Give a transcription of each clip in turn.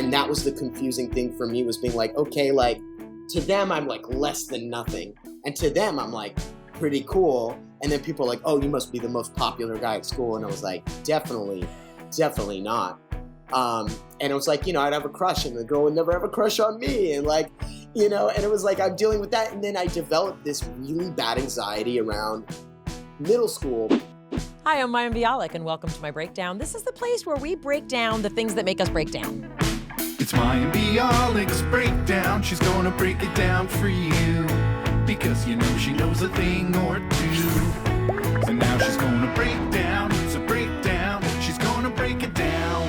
And that was the confusing thing for me, was being like, okay, like to them, I'm like less than nothing. And to them, I'm like pretty cool. And then people are like, oh, you must be the most popular guy at school. And I was like, definitely not. And it was like, I'd have a crush and the girl would never have a crush on me. And like, and it was like, I'm dealing with that. And then I developed this really bad anxiety around middle school. Hi, I'm Mayim Bialik, and welcome to my breakdown. This is the place where we break down the things that make us break down. It's Mayim Bialik's breakdown. She's gonna break it down for you, because she knows a thing or two. So now she's gonna break down. It's a breakdown. She's gonna break it down.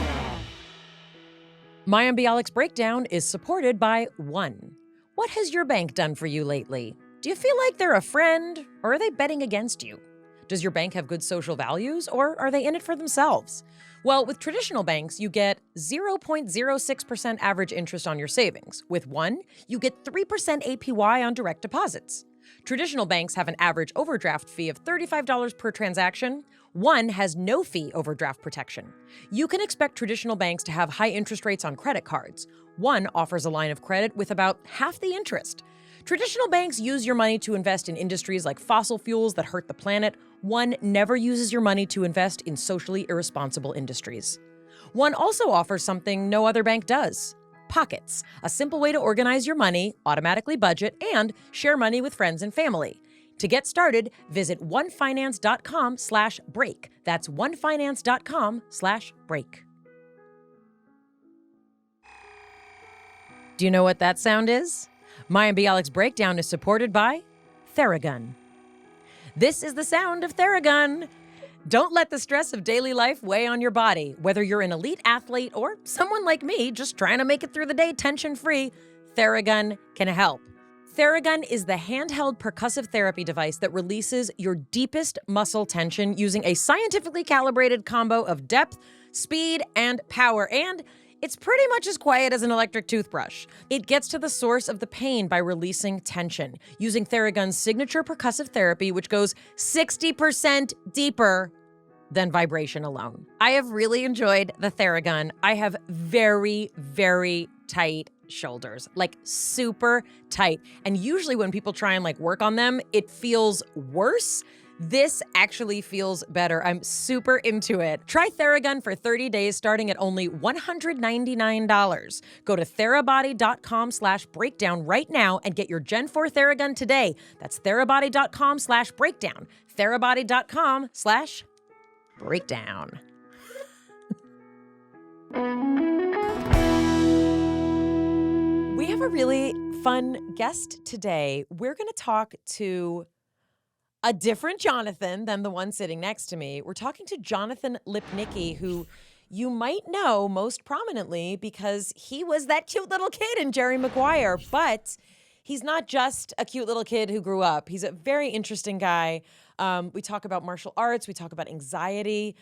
Mayim Bialik's breakdown is supported by One. What has your bank done for you lately? Do you feel like they're a friend, or are they betting against you? Does your bank have good social values, or are they in it for themselves? Well, with traditional banks, you get 0.06% average interest on your savings. With One, you get 3% APY on direct deposits. Traditional banks have an average overdraft fee of $35 per transaction. One has no fee overdraft protection. You can expect traditional banks to have high interest rates on credit cards. One offers a line of credit with about half the interest. Traditional banks use your money to invest in industries like fossil fuels that hurt the planet. One never uses your money to invest in socially irresponsible industries. One also offers something no other bank does: Pockets, a simple way to organize your money, automatically budget, and share money with friends and family. To get started, visit onefinance.com/break. That's onefinance.com/break. Do you know what that sound is? Mayim Bialik's breakdown is supported by Theragun. This is the sound of Theragun. Don't let the stress of daily life weigh on your body. Whether you're an elite athlete or someone like me just trying to make it through the day tension-free, Theragun can help. Theragun is the handheld percussive therapy device that releases your deepest muscle tension using a scientifically calibrated combo of depth, speed, and power. And it's pretty much as quiet as an electric toothbrush. It gets to the source of the pain by releasing tension, using Theragun's signature percussive therapy, which goes 60% deeper than vibration alone. I have really enjoyed the Theragun. I have very, very tight shoulders, like super tight. And usually when people try and work on them, it feels worse. This actually feels better. I'm super into it. Try Theragun for 30 days starting at only $199. Go to therabody.com/breakdown right now and get your Gen 4 Theragun today. That's therabody.com/breakdown. therabody.com/breakdown. We have a really fun guest today. We're going to talk to a different Jonathan than the one sitting next to me. We're talking to Jonathan Lipnicki, who you might know most prominently because he was that cute little kid in Jerry Maguire. But he's not just a cute little kid who grew up. He's a very interesting guy. We talk about martial arts. We talk about anxiety.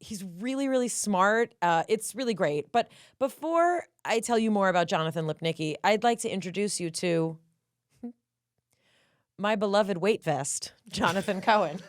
He's really, really smart. It's really great. But before I tell you more about Jonathan Lipnicki, I'd like to introduce you to my beloved weight vest, Jonathan Cohen.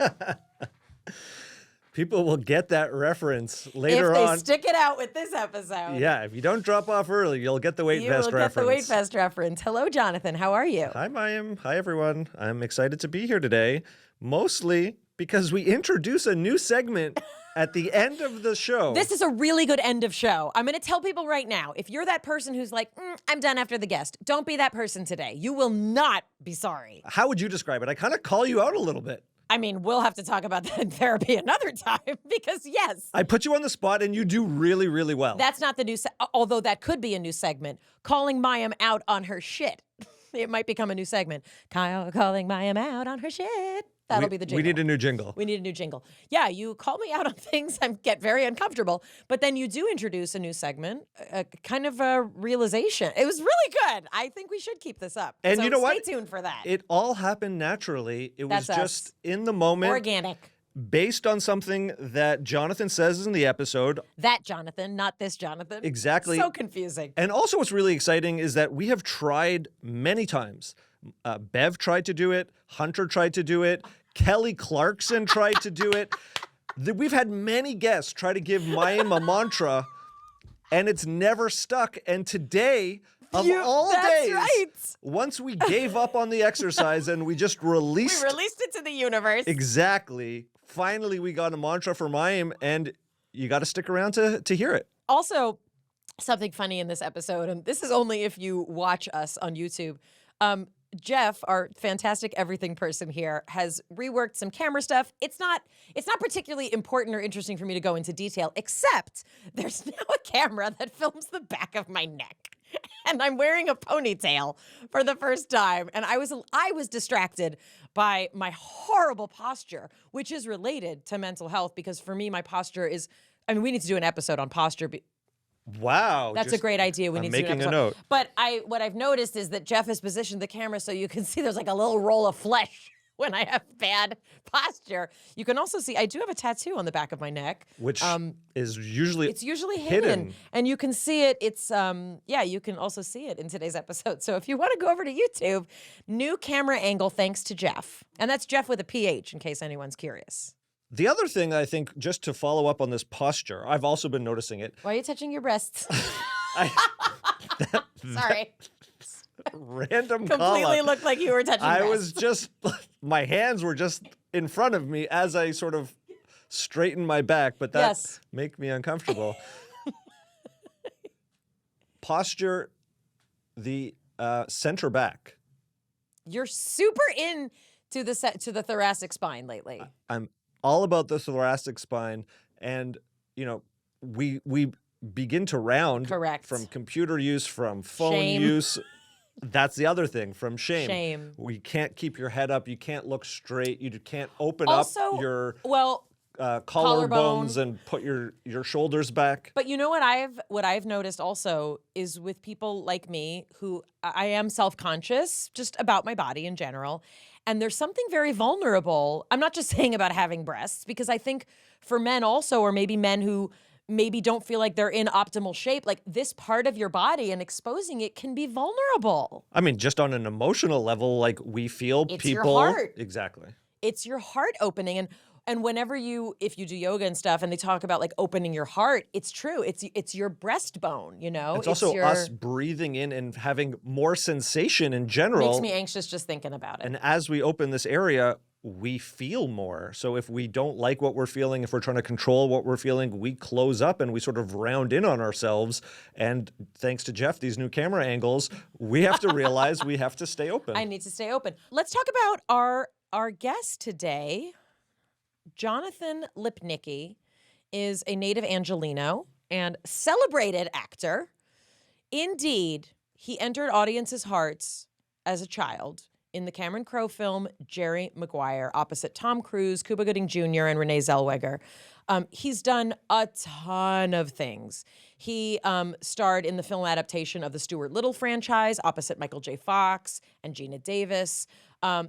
People will get that reference later on. If they stick it out with this episode. Yeah, if you don't drop off early, you'll get the weight vest reference. You will get the weight vest reference. Hello, Jonathan. How are you? Hi, Mayim. Hi, everyone. I'm excited to be here today, mostly because we introduce a new segment at the end of the show. This is a really good end of show. I'm going to tell people right now, if you're that person who's like, I'm done after the guest, don't be that person today. You will not be sorry. How would you describe it? I kind of call you out a little bit. I mean, we'll have to talk about that in therapy another time because, yes. I put you on the spot and you do really, really well. That's not the new, although that could be a new segment. Calling Mayim out on her shit. It might become a new segment. Kyle calling Mayim out on her shit. That'll be the jingle. We need a new jingle. We need a new jingle. Yeah, you call me out on things, I get very uncomfortable, but then you do introduce a new segment, a kind of a realization. It was really good. I think we should keep this up. And so you know what? Stay tuned for that. It all happened naturally. It was That's just us. in the moment. Organic. Based on something that Jonathan says in the episode. That Jonathan, not this Jonathan. Exactly. So confusing. And also what's really exciting is that we have tried many times. Bev tried to do it. Hunter tried to do it. Kelly Clarkson tried to do it. We've had many guests try to give Mayim a mantra, and it's never stuck. And today, of all that's days, right. once we gave up on the exercise and we just released We released it to the universe. exactly, finally we got a mantra for Mayim, and you got to stick around to hear it. Also, something funny in this episode, and this is only if you watch us on YouTube. Jeff, our fantastic everything person here, has reworked some camera stuff. It's not particularly important or interesting for me to go into detail, except there's now a camera that films the back of my neck. And I'm wearing a ponytail for the first time. And I was distracted by my horrible posture, which is related to mental health, because for me, my posture is, I mean, we need to do an episode on posture. Wow. That's a great idea. We I'm need to do an making a episode. note. But what I've noticed is that Jeff has positioned the camera so you can see there's like a little roll of flesh when I have bad posture. You can also see I do have a tattoo on the back of my neck, Which is usually it's usually hidden, and you can see it. It's you can also see it in today's episode. So if you want to go over to YouTube, new camera angle thanks to Jeff, and that's Jeff with a PH in case anyone's curious. The other thing, I think, just to follow up on this posture, I've also been noticing it. Why are you touching your breasts? Sorry. Random Completely call-out. looked like you were touching I breasts. was just, my hands were just in front of me as I sort of straightened my back, but that Yes. make me uncomfortable. Posture, the center back. You're super into the thoracic spine lately. I'm all about the thoracic spine, and we begin to round Correct. from computer use, from phone Shame. use. That's the other thing, from shame. Shame. We can't keep your head up. You can't look straight. You can't open Also, up your well, collarbones and put your shoulders back. but you know what I've noticed also is with people like me who I am self-conscious just about my body in general. And there's something very vulnerable. I'm not just saying about having breasts, because I think for men also, or maybe men who maybe don't feel like they're in optimal shape, like this part of your body and exposing it can be vulnerable. I mean, just on an emotional level, like we feel It's people. your heart. Exactly. It's your heart opening. And whenever if you do yoga and stuff and they talk about like opening your heart, it's true. It's your breastbone, you know? It's also us breathing in and having more sensation in general. Makes me anxious just thinking about it. And as we open this area, we feel more. So if we don't like what we're feeling, if we're trying to control what we're feeling, we close up and we sort of round in on ourselves. And thanks to Jeff, these new camera angles, we have to realize we have to stay open. I need to stay open. Let's talk about our guest today. Jonathan Lipnicki is a native Angelino and celebrated actor. Indeed, he entered audiences' hearts as a child in the Cameron Crowe film Jerry Maguire, opposite Tom Cruise, Cuba Gooding Jr., and Renee Zellweger. He's done a ton of things. He starred in the film adaptation of the Stuart Little franchise, opposite Michael J. Fox and Gina Davis.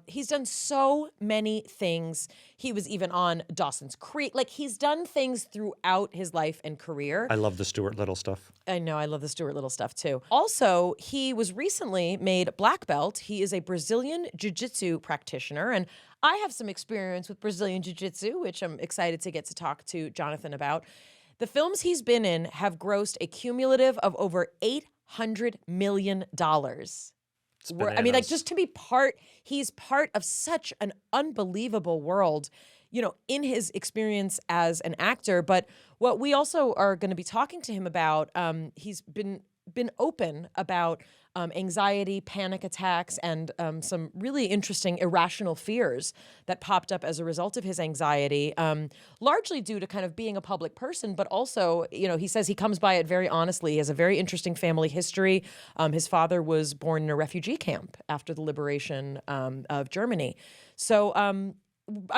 He's done so many things. He was even on Dawson's Creek. Like, he's done things throughout his life and career. I love the Stuart Little stuff. I know, I love the Stuart Little stuff too. Also, he was recently made black belt. He is a Brazilian Jiu Jitsu practitioner, and I have some experience with Brazilian Jiu Jitsu, which I'm excited to get to talk to Jonathan about. The films he's been in have grossed a cumulative of over $800 million. I mean, like, just to be he's part of such an unbelievable world, you know, in his experience as an actor. But what we also are going to be talking to him about, he's been open about anxiety, panic attacks, and some really interesting irrational fears that popped up as a result of his anxiety, largely due to kind of being a public person, but also, you know, he says he comes by it very honestly. He has a very interesting family history. His father was born in a refugee camp after the liberation of Germany. So I'm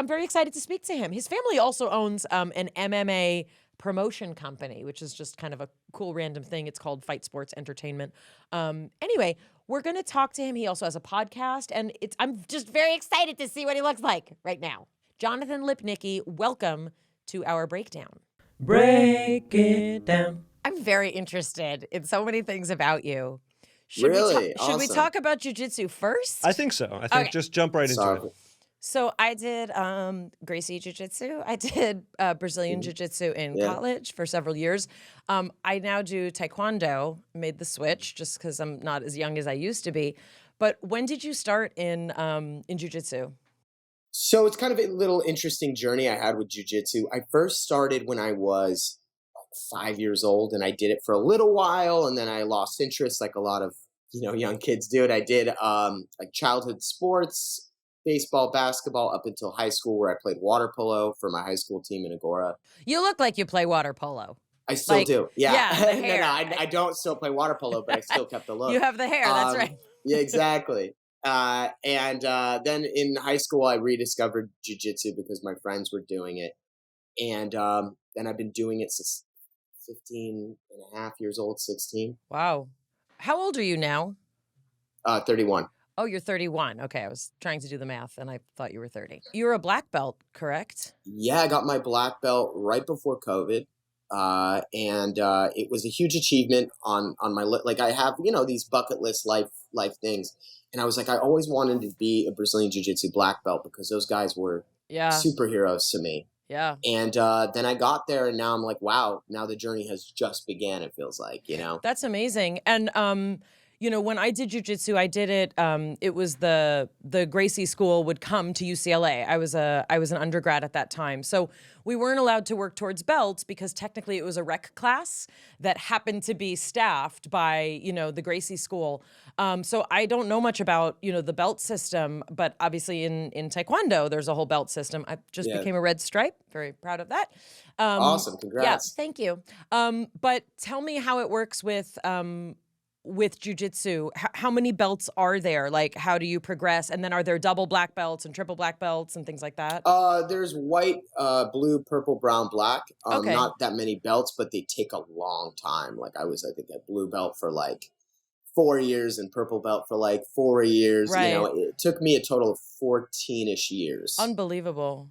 very excited to speak to him. His family also owns an MMA promotion company, which is just kind of a cool random thing. It's called Fight Sports Entertainment. Anyway, we're going to talk to him. He also has a podcast, and I'm just very excited to see what he looks like right now. Jonathan Lipnicki, welcome to our breakdown. Break it down. I'm very interested in so many things about you. Should Really? should we Awesome. talk about jiu-jitsu first? I think so. I think Okay. just jump right into Sorry. it. So I did Gracie Jiu Jitsu. I did Brazilian Jiu Jitsu in Yeah. college for several years. I now do Taekwondo. Made the switch just because I'm not as young as I used to be. But when did you start in Jiu Jitsu? So it's kind of a little interesting journey I had with jujitsu. I first started when I was like 5 years old, and I did it for a little while, and then I lost interest, like a lot of young kids do it. I did like childhood sports, baseball, basketball, up until high school, where I played water polo for my high school team in Agora. You look like you play water polo. I still Like, do, yeah. yeah, the hair. No, I don't still play water polo, but I still kept the look. You have the hair, that's Um, right. Yeah, exactly. And then in high school, I rediscovered jujitsu because my friends were doing it. And then I've been doing it since 15 and a half years old, 16, Wow. How old are you now? 31. Oh, you're 31. Okay, I was trying to do the math and I thought you were 30. You're a black belt, correct? Yeah, I got my black belt right before COVID. And it was a huge achievement on my like I have these bucket list life things, and I was like, I always wanted to be a Brazilian Jiu-Jitsu black belt because those guys were Yeah. superheroes to me. Yeah. And then I got there, and now I'm like, wow, now the journey has just began. It feels like, That's amazing. And when I did jujitsu, I did it. It was the Gracie school would come to UCLA. I was an undergrad at that time, so we weren't allowed to work towards belts because technically it was a rec class that happened to be staffed by the Gracie school. So I don't know much about the belt system, but obviously in Taekwondo there's a whole belt system. I just Yeah. became a red stripe. Very proud of that. Awesome, Yeah, congrats. thank you. But tell me how it works with jujitsu. How many belts are there? Like, how do you progress? And then are there double black belts and triple black belts and things like that? There's white, blue, purple, brown, black. Okay. Not that many belts, but they take a long time. Like I think a blue belt for like 4 years and purple belt for like 4 years. Right. It took me a total of 14-ish years. Unbelievable.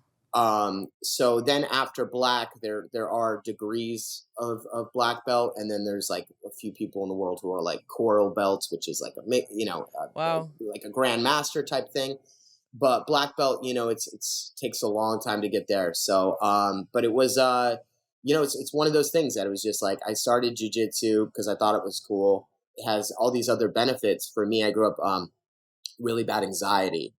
So then after black, there are degrees of black belt, and then there's like a few people in the world who are like coral belts, which is like Wow. like a grandmaster type thing. But black belt, it's takes a long time to get there. So, but it was, it's one of those things that it was just like I started jujitsu because I thought it was cool. It has all these other benefits for me. I grew up really bad anxiety,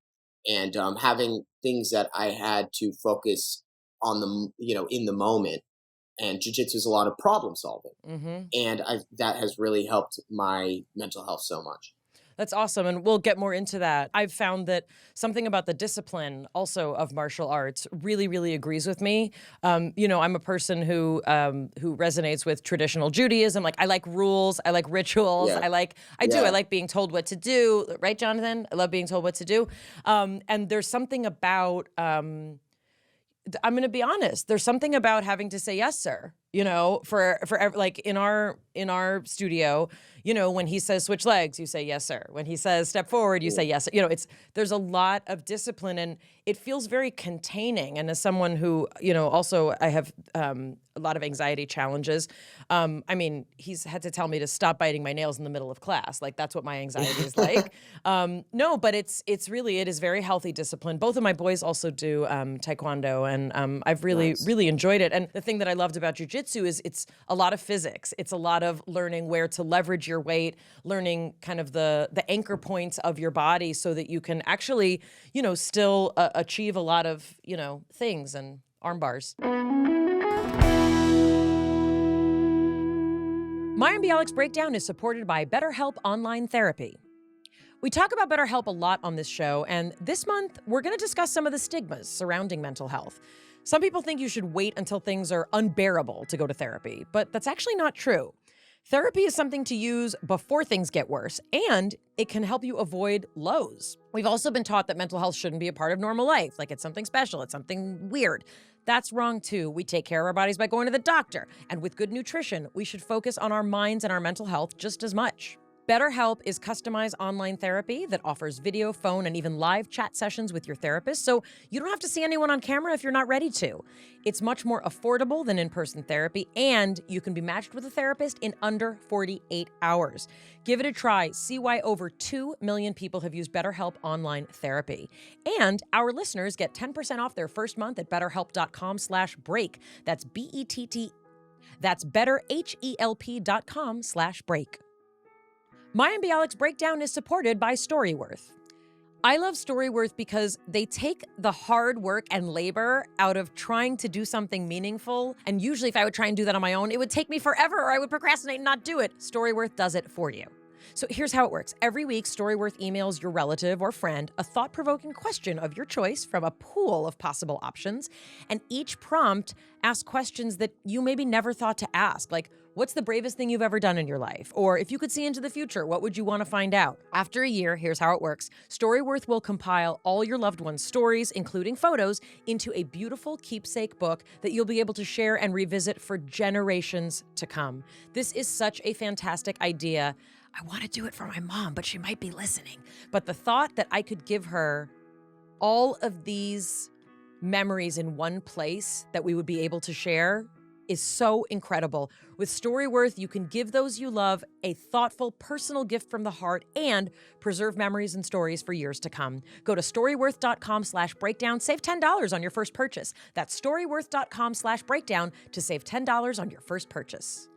and having things that I had to focus on in the moment. And jiu-jitsu is a lot of problem solving. Mm-hmm. And that has really helped my mental health so much. That's awesome. And we'll get more into that. I've found that something about the discipline also of martial arts really, really agrees with me. I'm a person who resonates with traditional Judaism. Like I like rules. I like rituals. Yeah. I like being told what to do. Right, Jonathan? I love being told what to do. And there's something about, I'm going to be honest. There's something about having to say yes, sir. For like in our studio, when he says switch legs, you say yes, sir. When he says step forward, you say yes, sir. There's a lot of discipline, and it feels very containing. And as someone who, also I have a lot of anxiety challenges. He's had to tell me to stop biting my nails in the middle of class. Like that's what my anxiety is like. No, but it is very healthy discipline. Both of my boys also do Taekwondo, and I've really, Nice. really enjoyed it. And the thing that I loved about jiu-jitsu is it's a lot of physics. It's a lot of learning where to leverage your weight, learning kind of the anchor points of your body so that you can actually, still achieve a lot of, things and arm bars. Mayim Bialik's Breakdown is supported by BetterHelp Online Therapy. We talk about BetterHelp a lot on this show, and this month we're going to discuss some of the stigmas surrounding mental health. Some people think you should wait until things are unbearable to go to therapy, but that's actually not true. Therapy is something to use before things get worse, and it can help you avoid lows. We've also been taught that mental health shouldn't be a part of normal life, like it's something special, it's something weird. That's wrong too. We take care of our bodies by going to the doctor, and with good nutrition, we should focus on our minds and our mental health just as much. BetterHelp is customized online therapy that offers video, phone, and even live chat sessions with your therapist, so you don't have to see anyone on camera if you're not ready to. It's much more affordable than in-person therapy, and you can be matched with a therapist in under 48 hours. Give it a try. See why over 2 million people have used BetterHelp online therapy. And our listeners get 10% off their first month at betterhelp.com/break. That's BETT. That's betterhelp.com/break. Mayim Bialik's breakdown is supported by Storyworth. I love Storyworth because they take the hard work and labor out of trying to do something meaningful. And usually if I would try and do that on my own, it would take me forever or I would procrastinate and not do it. Storyworth does it for you. So here's how it works. Every week, Storyworth emails your relative or friend a thought-provoking question of your choice from a pool of possible options. And each prompt asks questions that you maybe never thought to ask, like, what's the bravest thing you've ever done in your life? Or if you could see into the future, what would you want to find out? After a year, here's how it works. Storyworth will compile all your loved ones' stories, including photos, into a beautiful keepsake book that you'll be able to share and revisit for generations to come. This is such a fantastic idea. I want to do it for my mom, but she might be listening. But the thought that I could give her all of these memories in one place that we would be able to share is so incredible. With Storyworth, you can give those you love a thoughtful, personal gift from the heart and preserve memories and stories for years to come. Go to storyworth.com/breakdown, save $10 on your first purchase. That's storyworth.com/breakdown to save $10 on your first purchase.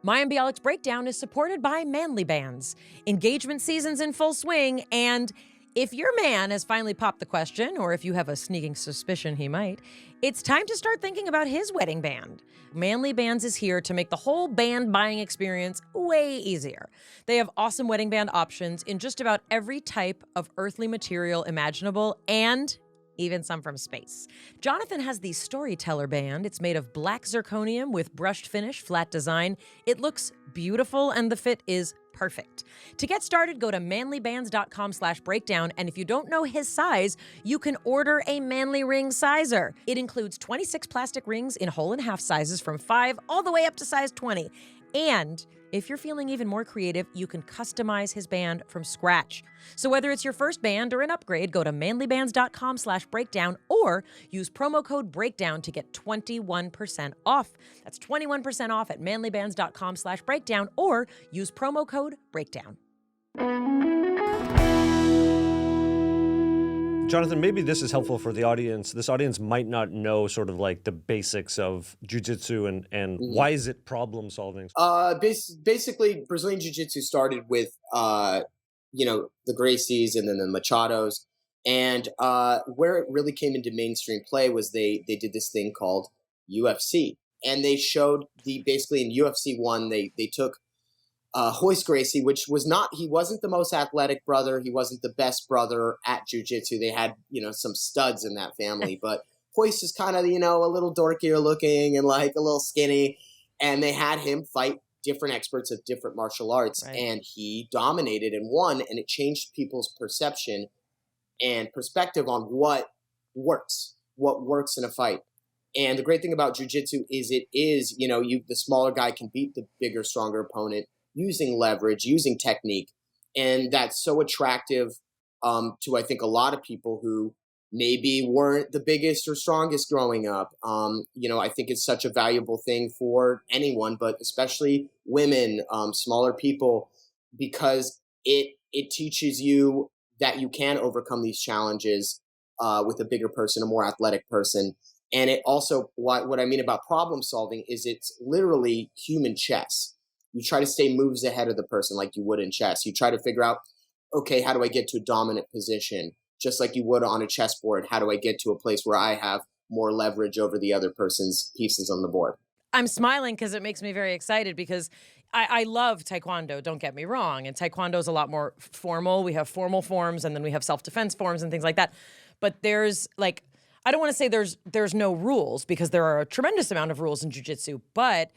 Mayim Bialik's breakdown is supported by Manly Bands. Engagement season's in full swing, and if your man has finally popped the question, or if you have a sneaking suspicion he might, it's time to start thinking about his wedding band. Manly Bands is here to make the whole band buying experience way easier. They have awesome wedding band options in just about every type of earthly material imaginable, and even some from space. Jonathan has the Storyteller band. It's made of black zirconium with brushed finish, flat design. It looks beautiful and the fit is perfect. To get started, go to manlybands.com/breakdown, and if you don't know his size, you can order a Manly Ring Sizer. It includes 26 plastic rings in whole and half sizes from 5 all the way up to size 20. And if you're feeling even more creative, you can customize his band from scratch. So whether it's your first band or an upgrade, go to manlybands.com/breakdown or use promo code BREAKDOWN to get 21% off. That's 21% off at manlybands.com/breakdown or use promo code BREAKDOWN. Jonathan, maybe this is helpful for the audience. This audience might not know sort of like the basics of jiu-jitsu and why is it problem solving? Basically, Brazilian Jiu-Jitsu started with, the Gracies and then the Machados. And where it really came into mainstream play was they did this thing called UFC. And they showed basically in UFC 1, they took Royce Gracie, which he wasn't the most athletic brother. He wasn't the best brother at jiu-jitsu. They had, some studs in that family, but Royce is kind of, a little dorkier looking and like a little skinny. And they had him fight different experts of different martial arts. Right. And he dominated and won, and it changed people's perception and perspective on what works in a fight. And the great thing about jiu-jitsu is the smaller guy can beat the bigger, stronger opponent using leverage, using technique. And that's so attractive to, I think, a lot of people who maybe weren't the biggest or strongest growing up. I think it's such a valuable thing for anyone, but especially women, smaller people, because it teaches you that you can overcome these challenges with a bigger person, a more athletic person. And it also, what I mean about problem solving is it's literally human chess. You try to stay moves ahead of the person like you would in chess. You try to figure out, okay, how do I get to a dominant position? Just like you would on a chessboard. How do I get to a place where I have more leverage over the other person's pieces on the board? I'm smiling because it makes me very excited because I love Taekwondo, don't get me wrong. And Taekwondo is a lot more formal. We have formal forms and then we have self-defense forms and things like that. But there's I don't want to say there's no rules because there are a tremendous amount of rules in jiu-jitsu, but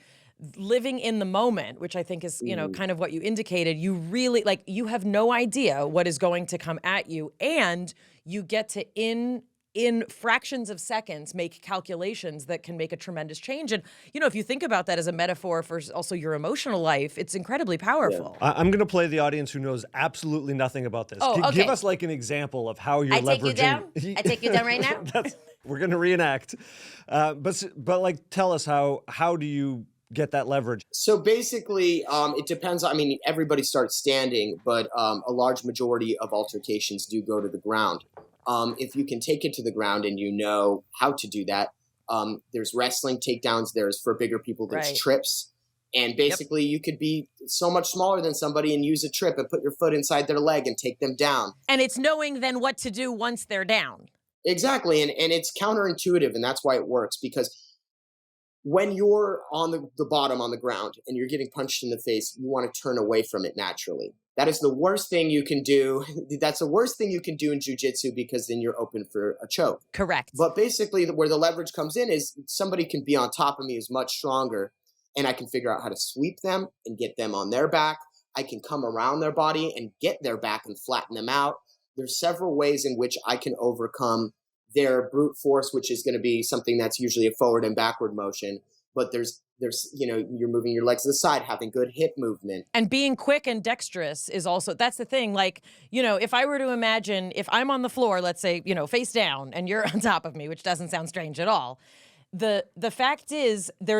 living in the moment, which I think is, kind of what you indicated, you really you have no idea what is going to come at you, and you get to in in fractions of seconds make calculations that can make a tremendous change. And, if you think about that as a metaphor for also your emotional life, it's incredibly powerful. I'm going to play the audience who knows absolutely nothing about this. Oh, okay. Give us like an example of how you're leveraging. I take you down right now? We're going to reenact. But like, tell us how do you get that leverage? So basically, it depends. I mean, everybody starts standing, but a large majority of altercations do go to the ground. If you can take it to the ground and you know how to do that, there's wrestling takedowns. There's, for bigger people, there's trips. And basically, you could be so much smaller than somebody and use a trip and put your foot inside their leg and take them down. And it's knowing then what to do once they're down. Exactly. And it's counterintuitive, and that's why it works, because when you're on the bottom on the ground and you're getting punched in the face, you want to turn away from it naturally. That is the worst thing you can do. That's the worst thing you can do in jiu-jitsu, because then you're open for a choke. Correct. But basically where the leverage comes in is somebody can be on top of me who's much stronger, and I can figure out how to sweep them and get them on their back. I can come around their body and get their back and flatten them out. There's several ways in which I can overcome their brute force, which is going to be something that's usually a forward and backward motion. But there's you're moving your legs to the side, having good hip movement. And being quick and dexterous is also, that's the thing. Like, if I were to imagine, if I'm on the floor, let's say, face down, and you're on top of me, which doesn't sound strange at all. The fact is, there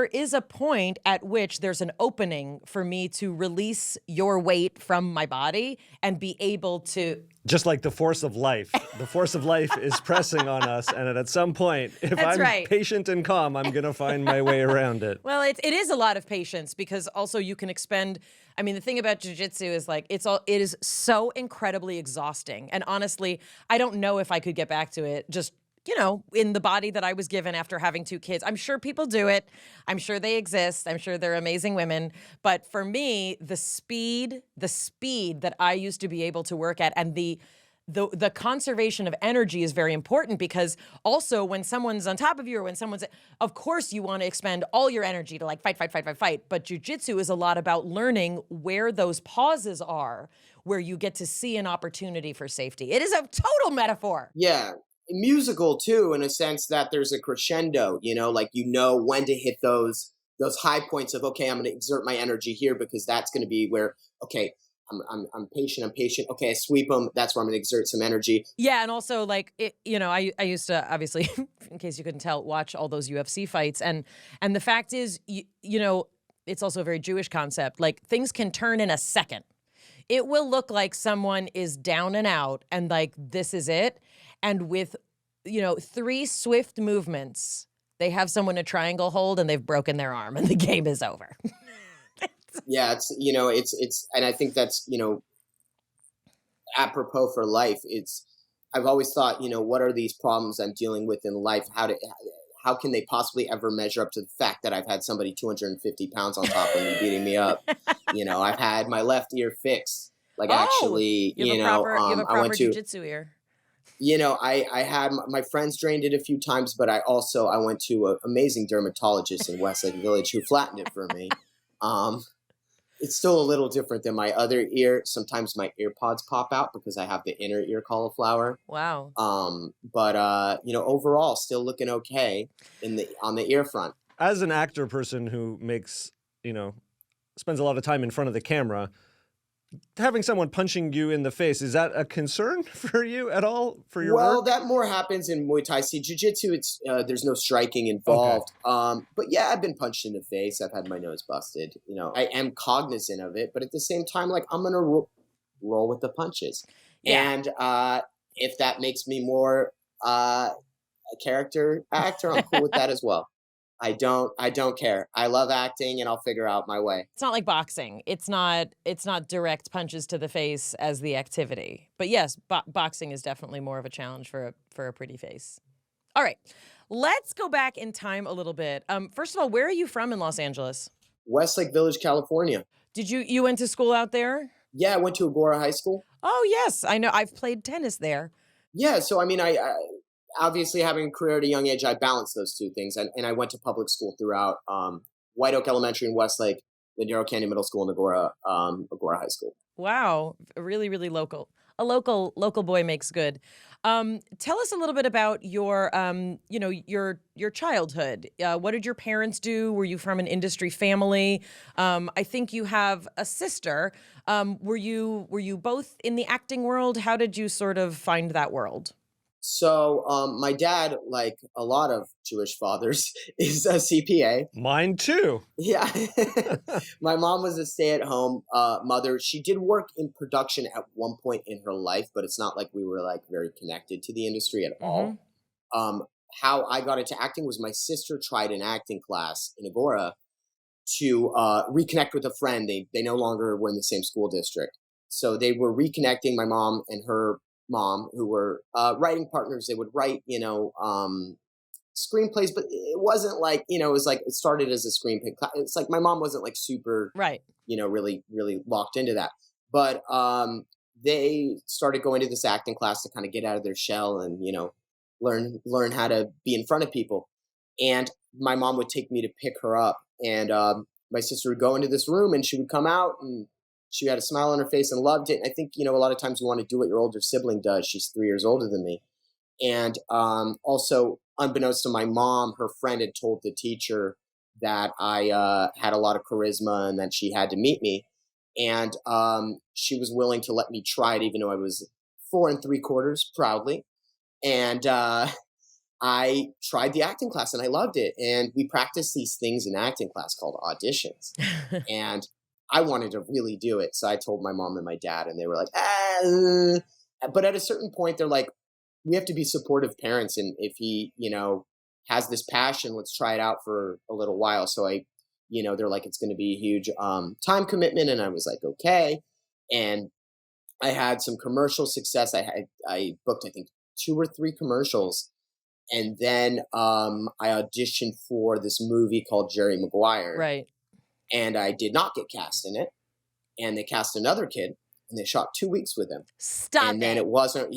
is a point at which there's an opening for me to release your weight from my body and be able to. Just like the force of life. The force of life is pressing on us, and at some point, if I'm patient and calm, I'm going to find my way around it. Well, it is a lot of patience, because also you can expend. I mean, the thing about jiu-jitsu is like it is so incredibly exhausting, and honestly, I don't know if I could get back to it just in the body that I was given after having 2 kids. I'm sure people do it. I'm sure they exist. I'm sure they're amazing women. But for me, the speed that I used to be able to work at, and the conservation of energy is very important, because also when someone's on top of you, or when someone's, of course you want to expend all your energy to like fight. But jiu-jitsu is a lot about learning where those pauses are, where you get to see an opportunity for safety. It is a total metaphor. Yeah. Musical too, in a sense that there's a crescendo, like when to hit those high points of, okay, I'm going to exert my energy here, because that's going to be where, okay, I'm patient. Okay, I sweep them. That's where I'm going to exert some energy. Yeah, and also like I used to, obviously, in case you couldn't tell, watch all those UFC fights, and the fact is, it's also a very Jewish concept. Like, things can turn in a second. It will look like someone is down and out, and like this is it. And with, 3 swift movements, they have someone a triangle hold and they've broken their arm and the game is over. Yeah, it's, and I think that's, apropos for life. I've always thought, what are these problems I'm dealing with in life? How can they possibly ever measure up to the fact that I've had somebody 250 pounds on top of me beating me up? I've had my left ear fixed. Like, actually, you have a proper I went to jiu-jitsu ear. I had my friends drained it a few times, but I went to an amazing dermatologist in Westlake Village who flattened it for me. It's still a little different than my other ear. Sometimes my ear pods pop out because I have the inner ear cauliflower. Wow. But overall, still looking okay on the ear front. As an actor person who makes, spends a lot of time in front of the camera, having someone punching you in the face, is that a concern for you at all for your work? That more happens in Muay Thai. See, Jiu-Jitsu, it's there's no striking involved. Okay. But yeah, I've been punched in the face. I've had my nose busted. I am cognizant of it, but at the same time, like, I'm gonna roll with the punches. Yeah. And if that makes me more a character actor, I'm cool with that as well. I don't care. I love acting, and I'll figure out my way. It's not like boxing. It's not direct punches to the face as the activity. But yes, boxing is definitely more of a challenge for a pretty face. All right. Let's go back in time a little bit. First of all, where are you from in Los Angeles? Westlake Village, California. Did you went to school out there? Yeah, I went to Agora High School. Oh, yes. I know. I've played tennis there. Yeah, so I mean, I obviously, having a career at a young age, I balanced those two things. And I went to public school throughout White Oak Elementary in Westlake, the Narrow Canyon Middle School, and Agora High School. Wow. Really, really local. A local boy makes good. Tell us a little bit about your, your childhood. What did your parents do? Were you from an industry family? I think you have a sister. Were you both in the acting world? How did you sort of find that world? So my dad, like a lot of Jewish fathers, is a CPA. Mine too. Yeah. My mom was a stay-at-home mother. She did work in production at one point in her life, but it's not like we were like very connected to the industry at all. How I got into acting was my sister tried an acting class in Agora to reconnect with a friend. They no longer were in the same school district. So they were reconnecting, my mom and her mom, who were writing partners. They would write, screenplays, but it wasn't like, it was like, it started as a screenplay. It's like my mom wasn't like super, right, really, really locked into that. But they started going to this acting class to kind of get out of their shell and, learn how to be in front of people. And my mom would take me to pick her up. And my sister would go into this room and she would come out and she had a smile on her face and loved it. And I think, a lot of times you want to do what your older sibling does. She's 3 years older than me. And also, unbeknownst to my mom, her friend had told the teacher that I had a lot of charisma and that she had to meet me. And she was willing to let me try it, even though I was 4 3/4 proudly. And I tried the acting class and I loved it. And we practiced these things in acting class called auditions. And I wanted to really do it. So I told my mom and my dad, and they were like, But at a certain point, they're like, we have to be supportive parents. And if he, has this passion, let's try it out for a little while. So they're like, it's going to be a huge time commitment. And I was like, okay. And I had some commercial success. I booked, I think, 2 or 3 commercials. And then I auditioned for this movie called Jerry Maguire. Right. And I did not get cast in it. And they cast another kid and they shot 2 weeks with him. And then it wasn't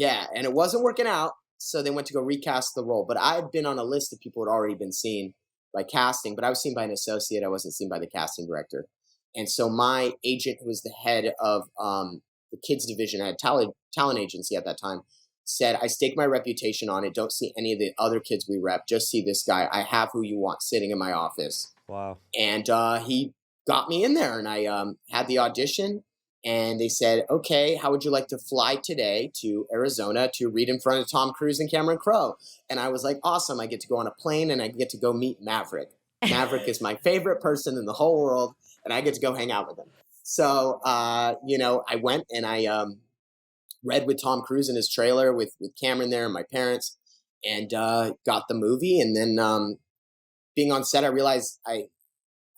working out. So they went to go recast the role. But I've been on a list of people who had already been seen by casting, but I was seen by an associate. I wasn't seen by the casting director. And so my agent, who was the head of the kids division, I had talent agency at that time, said, I stake my reputation on it. Don't see any of the other kids we rep. Just see this guy. I have who you want sitting in my office. Wow. And he got me in there, and I had the audition, and they said, okay, how would you like to fly today to Arizona to read in front of Tom Cruise and Cameron Crowe? And I was like, awesome. I get to go on a plane and I get to go meet Maverick. Maverick is my favorite person in the whole world, and I get to go hang out with him. So, I went and I read with Tom Cruise in his trailer with Cameron there and my parents, and got the movie. And then being on set, I realized I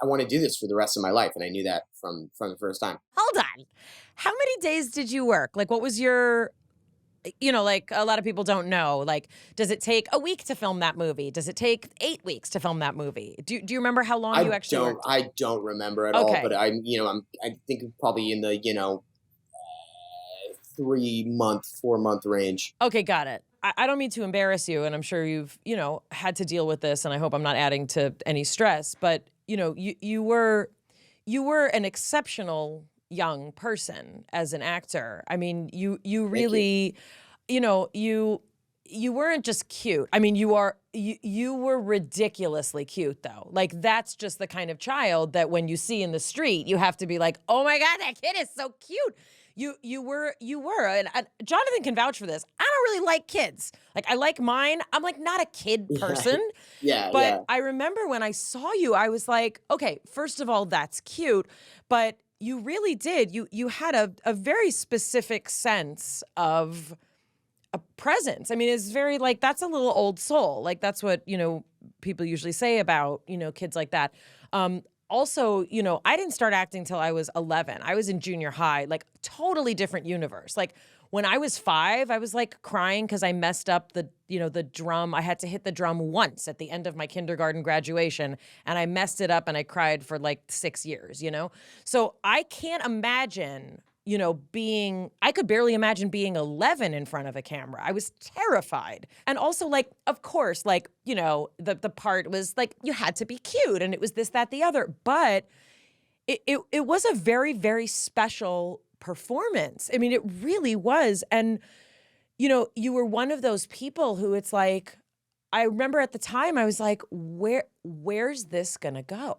want to do this for the rest of my life. And I knew that from the first time. Hold on. How many days did you work? Like, what was your, like a lot of people don't know, like, does it take a week to film that movie? Does it take 8 weeks to film that movie? Do you remember how long you actually worked? I don't remember at all, but I think probably in the, 4-month range. Okay. Got it. I don't mean to embarrass you, and I'm sure you've, had to deal with this, and I hope I'm not adding to any stress, but you were an exceptional young person as an actor. I mean, you really, you weren't just cute. I mean, you were ridiculously cute, though. Like, that's just the kind of child that when you see in the street, you have to be like, oh my God, that kid is so cute. You were, and Jonathan can vouch for this. I don't really like kids. Like, I like mine. I'm like not a kid person. Yeah. But I remember when I saw you, I was like, okay, first of all, that's cute. But you really did. You had a very specific sense of a presence. I mean, it's very like, that's a little old soul. Like, that's what, people usually say about, kids like that. Also, I didn't start acting till I was 11. I was in junior high, like totally different universe. Like when I was 5, I was like crying because I messed up the drum. I had to hit the drum once at the end of my kindergarten graduation, and I messed it up and I cried for like 6 years, So I can't imagine, I could barely imagine being 11 in front of a camera. I was terrified. And also, like, of course, like, the part was like, you had to be cute and it was this, that, the other. But it was a very, very special performance. I mean, it really was. And, you were one of those people who it's like, I remember at the time I was like, where's this gonna go?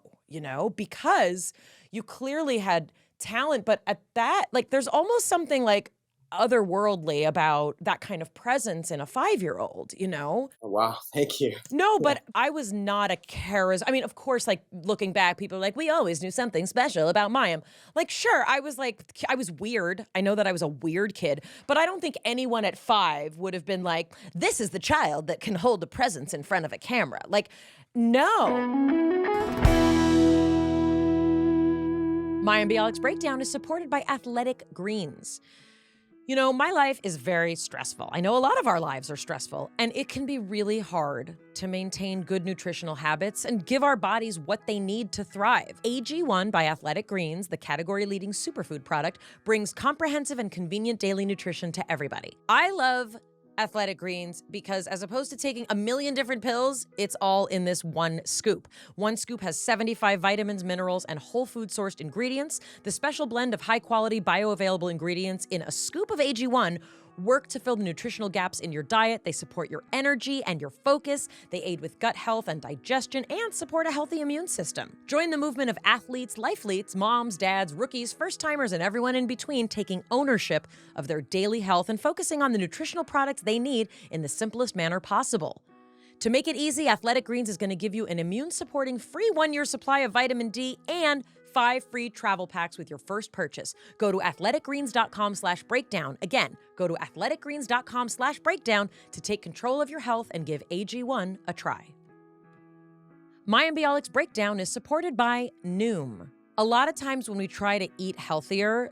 Because you clearly had talent, but at that, like, there's almost something like otherworldly about that kind of presence in a 5-year-old, Oh, wow. Thank you. No, but I was not a charisma. I mean, of course, like looking back, people are like, we always knew something special about Mayim. Like, sure, I was weird. I know that I was a weird kid, but I don't think anyone at 5 would have been like, this is the child that can hold a presence in front of a camera. Like, no. Mayim Bialik's Breakdown is supported by Athletic Greens. My life is very stressful. I know a lot of our lives are stressful, and it can be really hard to maintain good nutritional habits and give our bodies what they need to thrive. AG1 by Athletic Greens, the category-leading superfood product, brings comprehensive and convenient daily nutrition to everybody. I love Athletic Greens because as opposed to taking a million different pills, it's all in this one scoop. One scoop has 75 vitamins, minerals, and whole food sourced ingredients. The special blend of high-quality bioavailable ingredients in a scoop of AG1 work to fill the nutritional gaps in your diet. They support your energy and your focus. They aid with gut health and digestion and support a healthy immune system. Join the movement of athletes, lifeleets, moms, dads, rookies, first-timers, and everyone in between taking ownership of their daily health and focusing on the nutritional products they need in the simplest manner possible. To make it easy, Athletic Greens is going to give you an immune-supporting free 1-year supply of vitamin D and 5 free travel packs with your first purchase. Go to athleticgreens.com/breakdown. Again, go to athleticgreens.com/breakdown to take control of your health and give AG1 a try. Mayim Bialik's Breakdown is supported by Noom. A lot of times when we try to eat healthier,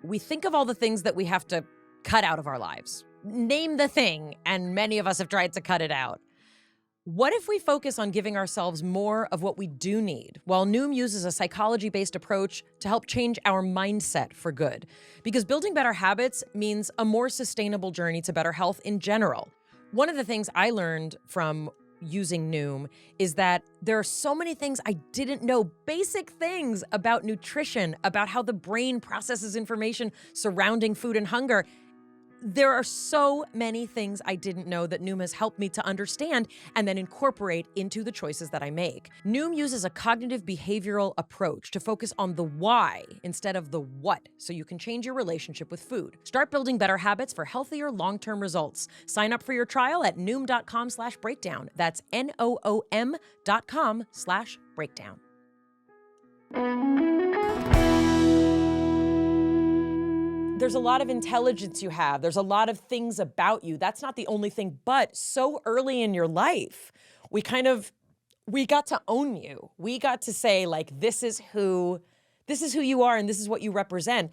we think of all the things that we have to cut out of our lives. Name the thing, and many of us have tried to cut it out. What if we focus on giving ourselves more of what we do need, while Noom uses a psychology-based approach to help change our mindset for good? Because building better habits means a more sustainable journey to better health in general. One of the things I learned from using Noom is that there are so many things I didn't know, basic things about nutrition, about how the brain processes information surrounding food and hunger. There are so many things I didn't know that Noom has helped me to understand and then incorporate into the choices that I make. Noom uses a cognitive behavioral approach to focus on the why instead of the what, so you can change your relationship with food. Start building better habits for healthier long-term results. Sign up for your trial at noom.com/breakdown. That's NOOM.com/breakdown. There's a lot of intelligence you have. There's a lot of things about you. That's not the only thing, but so early in your life, we got to own you. We got to say, like, this is who you are and this is what you represent.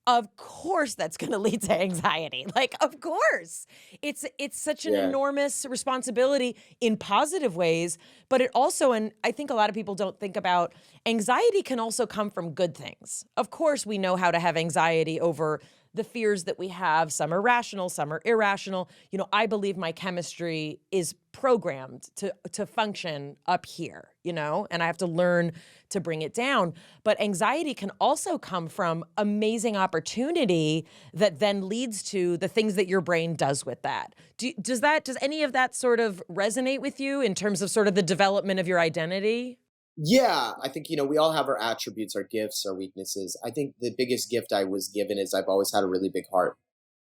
Of course that's going to lead to anxiety. Like, of course. It's such an enormous responsibility in positive ways, but it also, and I think a lot of people don't think about, anxiety can also come from good things. Of course, we know how to have anxiety over the fears that we have. Some are rational, some are irrational. I believe my chemistry is programmed to function up here, and I have to learn to bring it down. But anxiety can also come from amazing opportunity that then leads to the things that your brain does with that. Does any of that sort of resonate with you in terms of sort of the development of your identity? Yeah, I think, we all have our attributes, our gifts, our weaknesses. I think the biggest gift I was given is I've always had a really big heart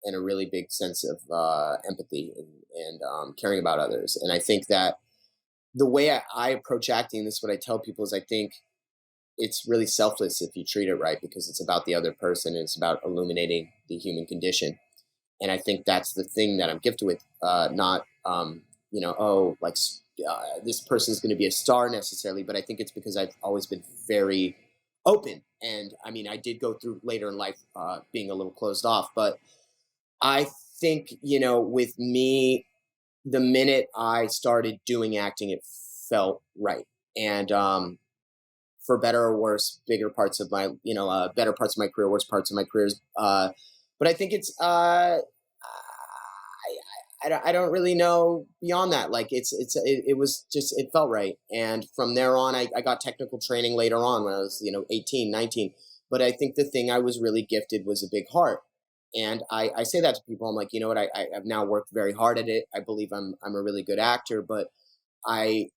and a really big sense of empathy and caring about others. And I think that the way I approach acting, this is what I tell people, is I think it's really selfless if you treat it right, because it's about the other person and it's about illuminating the human condition. And I think that's the thing that I'm gifted with, not, this person's going to be a star necessarily, but I think it's because I've always been very open. And I mean, I did go through later in life being a little closed off, but I think, with me, the minute I started doing acting, it felt right. And for better or worse, bigger parts of my, better parts of my career, worse parts of my careers. But I think it's, I don't really know beyond that. Like it felt right. And from there on, I got technical training later on when I was, 18, 19. But I think the thing I was really gifted was a big heart. And I say that to people. I'm like, you know what? I've now worked very hard at it. I believe I'm a really good actor, but I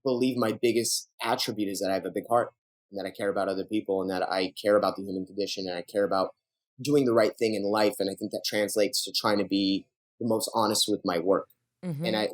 believe my biggest attribute is that I have a big heart and that I care about other people and that I care about the human condition and I care about doing the right thing in life. And I think that translates to trying to be the most honest with my work. And I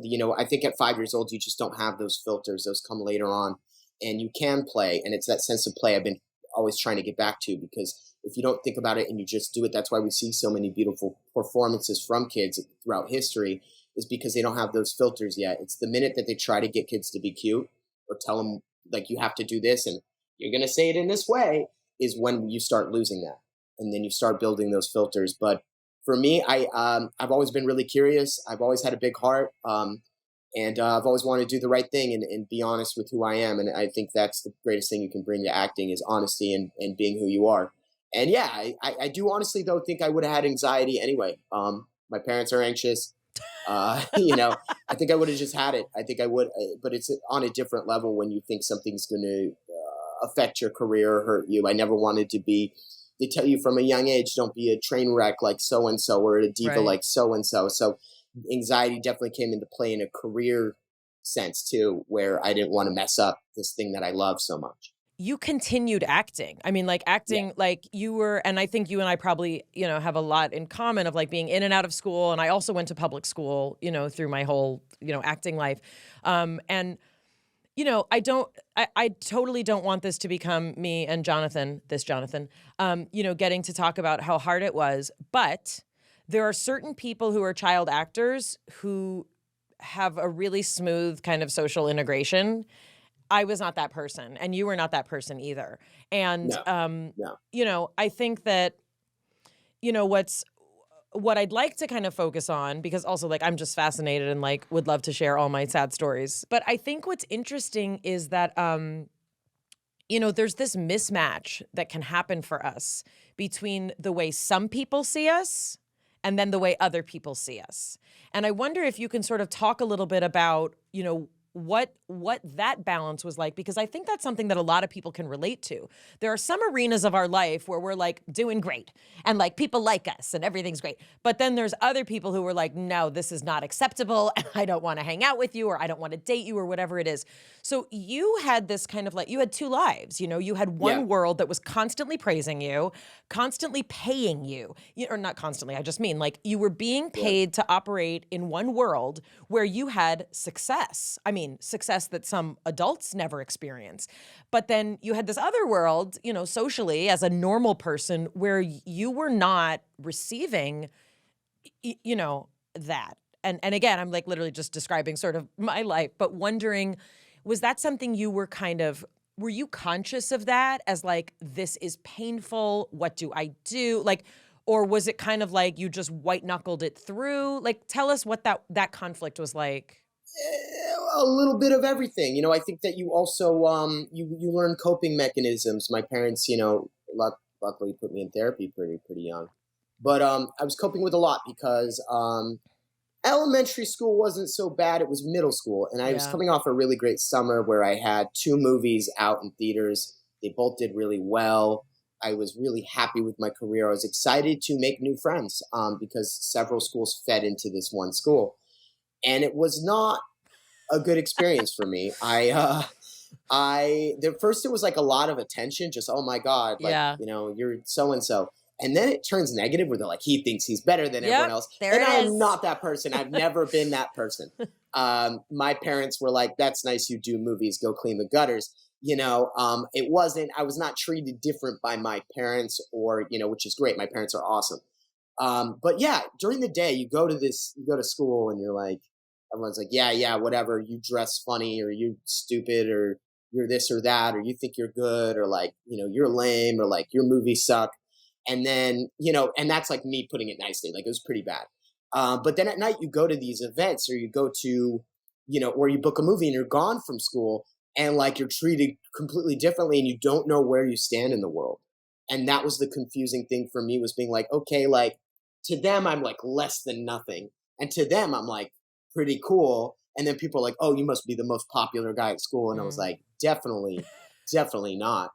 think at 5 years old, you just don't have those filters. Those come later on and you can play. And it's that sense of play I've been always trying to get back to, because if you don't think about it and you just do it, that's why we see so many beautiful performances from kids throughout history, is because they don't have those filters yet. It's the minute that they try to get kids to be cute or tell them like you have to do this and you're going to say it in this way, is when you start losing that. And then you start building those filters. But for me, I've always been really curious. I've always had a big heart. And I've always wanted to do the right thing and be honest with who I am. And I think that's the greatest thing you can bring to acting is honesty and being who you are. And yeah, I do honestly, though, think I would have had anxiety anyway. My parents are anxious. I think I would have just had it. I think I would, but it's on a different level when you think something's going to affect your career or hurt you. I never wanted to be, they tell you from a young age, don't be a train wreck like so-and-so or a diva like so-and-so. So anxiety definitely came into play in a career sense too, where I didn't want to mess up this thing that I love so much. You continued acting. I mean, like acting, like you were, and I think you and I probably, have a lot in common of like being in and out of school. And I also went to public school, through my whole, acting life. I totally don't want this to become me and Jonathan, getting to talk about how hard it was. But there are certain people who are child actors who have a really smooth kind of social integration. I was not that person, and you were not that person either. And, No. I think that, what I'd like to kind of focus on, because also like I'm just fascinated and like would love to share all my sad stories. But I think what's interesting is that, there's this mismatch that can happen for us between the way some people see us and then the way other people see us. And I wonder if you can sort of talk a little bit about, what that balance was like, because I think that's something that a lot of people can relate to. There are some arenas of our life where we're like doing great and like people like us and everything's great. But then there's other people who are like, no, this is not acceptable and I don't want to hang out with you or I don't want to date you or whatever it is. So you had this kind of like, you had two lives, you had one world that was constantly praising you, constantly paying you, or not constantly, I just mean like you were being paid to operate in one world where you had success. I mean, success that some adults never experience. But then you had this other world, socially as a normal person where you were not receiving, that. And again, I'm like literally just describing sort of my life, but wondering, was that something you were were you conscious of that as like, this is painful? What do I do? Like, or was it kind of like you just white knuckled it through? Like, tell us what that conflict was like. A little bit of everything. I think that you also, you learn coping mechanisms. My parents, luckily put me in therapy pretty young. But I was coping with a lot because elementary school wasn't so bad. It was middle school. And I was coming off a really great summer where I had 2 movies out in theaters. They both did really well. I was really happy with my career. I was excited to make new friends because several schools fed into this one school. And it was not a good experience for me. At first it was like a lot of attention, just, oh my God, like, you're so-and-so. And then it turns negative where they're like, he thinks he's better than everyone else. And I'm not that person. I've never been that person. My parents were like, that's nice. You do movies, go clean the gutters. I was not treated different by my parents which is great. My parents are awesome. But yeah, during the day you go to school and you're like, everyone's like, yeah, whatever. You dress funny or you stupid or you're this or that, or you think you're good or like, you're lame or like your movies suck. And then, and that's like me putting it nicely, like it was pretty bad. But then at night you go to these events or you go to, or you book a movie and you're gone from school and like you're treated completely differently and you don't know where you stand in the world. And that was the confusing thing for me, was being like, okay, like to them, I'm like less than nothing. And to them, I'm like pretty cool. And then people are like, oh, you must be the most popular guy at school. And I was like, definitely not.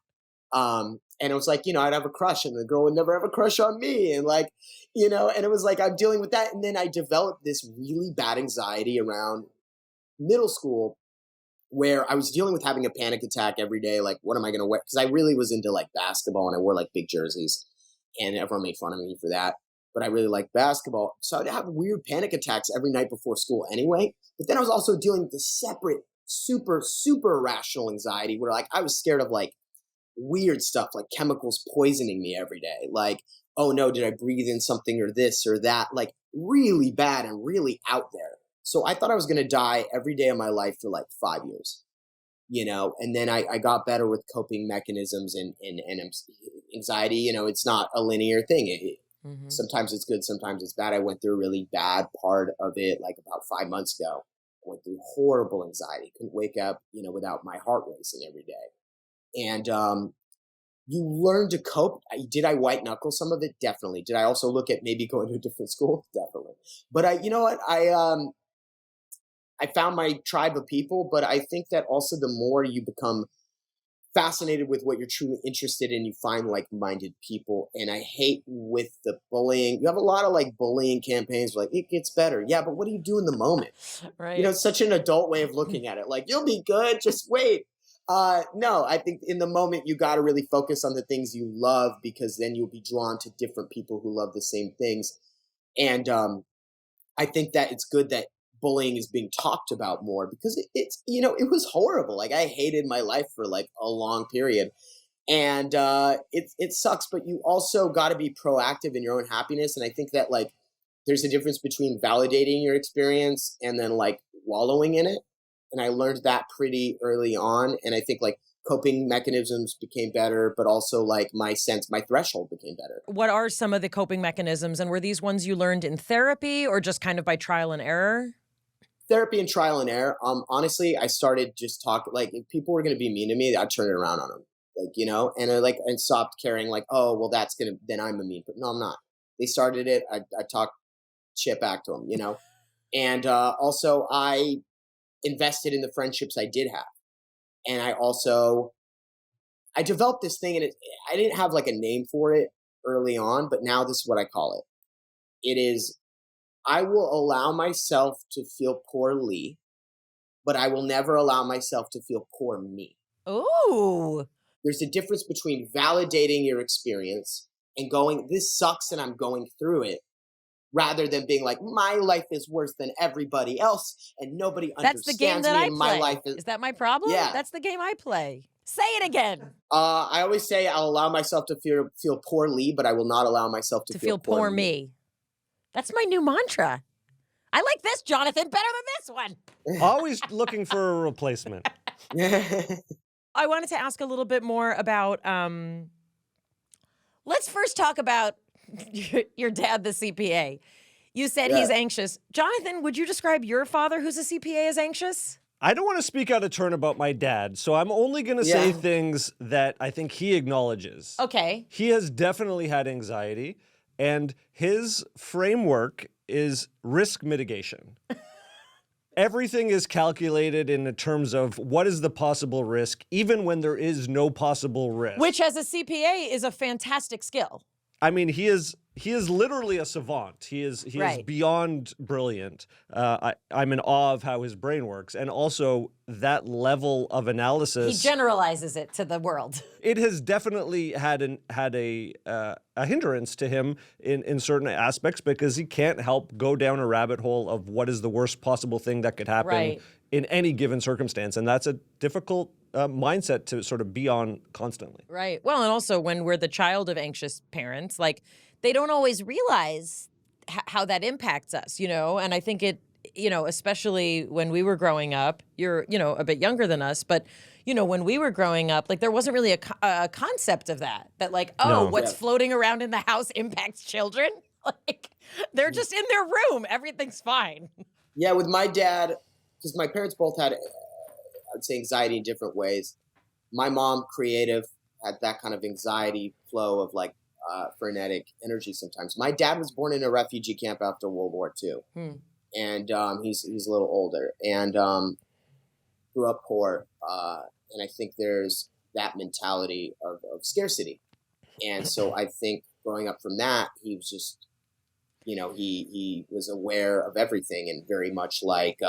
And it was like, I'd have a crush and the girl would never have a crush on me. And like, and it was like, I'm dealing with that. And then I developed this really bad anxiety around middle school where I was dealing with having a panic attack every day. Like, what am I going to wear? Because I really was into like basketball and I wore like big jerseys and everyone made fun of me for that. But I really liked basketball. So I'd have weird panic attacks every night before school anyway. But then I was also dealing with this separate, super, super irrational anxiety where like I was scared of like weird stuff, like chemicals poisoning me every day. Like, oh no, did I breathe in something or this or that? Like really bad and really out there. So I thought I was going to die every day of my life for like 5 years, and then I got better with coping mechanisms and anxiety. It's not a linear thing. Sometimes it's good, sometimes it's bad. I went through a really bad part of it like about 5 months ago. I went through horrible anxiety, couldn't wake up, without my heart racing every day. And you learn to cope. Did I white knuckle some of it? Definitely. Did I also look at maybe going to a different school? Definitely. But you know what? I found my tribe of people, but I think that also the more you become fascinated with what you're truly interested in, you find like-minded people. And I hate with the bullying. You have a lot of like bullying campaigns like it gets better. Yeah, but what do you do in the moment? Right. It's such an adult way of looking at it. Like, you'll be good, just wait. No, I think in the moment you got to really focus on the things you love, because then you'll be drawn to different people who love the same things. And I think that it's good that bullying is being talked about more, because it's it was horrible. Like, I hated my life for like a long period, and it sucks. But you also got to be proactive in your own happiness. And I think that like there's a difference between validating your experience and then like wallowing in it. And I learned that pretty early on. And I think like coping mechanisms became better, but also like my threshold became better. What are some of the coping mechanisms? And were these ones you learned in therapy or just kind of by trial and error? Therapy and trial and error. Honestly, I started just talking, like if people were going to be mean to me, I'd turn it around on them, like, and stopped caring like, oh, well, then I'm a mean, but no, I'm not. They started it. I talked shit back to them, and also I invested in the friendships I did have. And I developed this thing, and I didn't have like a name for it early on, but now this is what I call it. It is, I will allow myself to feel poorly, but I will never allow myself to feel poor me. Ooh. There's a difference between validating your experience and going, this sucks and I'm going through it, rather than being like, my life is worse than everybody else and nobody understands That's the game that me I and play. my life Is that my problem? Yeah. That's the game I play. Say it again. I always say I'll allow myself to feel poorly, but I will not allow myself to feel poor me. That's my new mantra. I like this, Jonathan, better than this one. Always looking for a replacement. I wanted to ask a little bit more about, let's first talk about your dad, the CPA. You said he's anxious. Jonathan, would you describe your father, who's a CPA, as anxious? I don't want to speak out of turn about my dad, so I'm only going to say things that I think he acknowledges. Okay. He has definitely had anxiety, and his framework is risk mitigation. Everything is calculated in terms of what is the possible risk, even when there is no possible risk. Which, as a CPA, is a fantastic skill. I mean, he is literally a savant. He is beyond brilliant. I'm in awe of how his brain works, and also that level of analysis. He generalizes it to the world. It has definitely had a hindrance to him in certain aspects, because he can't help go down a rabbit hole of what is the worst possible thing that could happen in any given circumstance, and that's a difficult mindset to sort of be on constantly. Right. Well, and also when we're the child of anxious parents, like, they don't always realize how that impacts us, and I think it, especially when we were growing up, you're, a bit younger than us, but, when we were growing up, like, there wasn't really a concept of that like, what's floating around in the house impacts children. Like, they're just in their room. Everything's fine. Yeah, with my dad, because my parents both had, I'd say, anxiety in different ways. My mom, creative, had that kind of anxiety flow of like frenetic energy sometimes. My dad was born in a refugee camp after World War II. And he's a little older, and grew up poor. And I think there's that mentality of scarcity. And so I think growing up from that, he was just, he was aware of everything and very much like,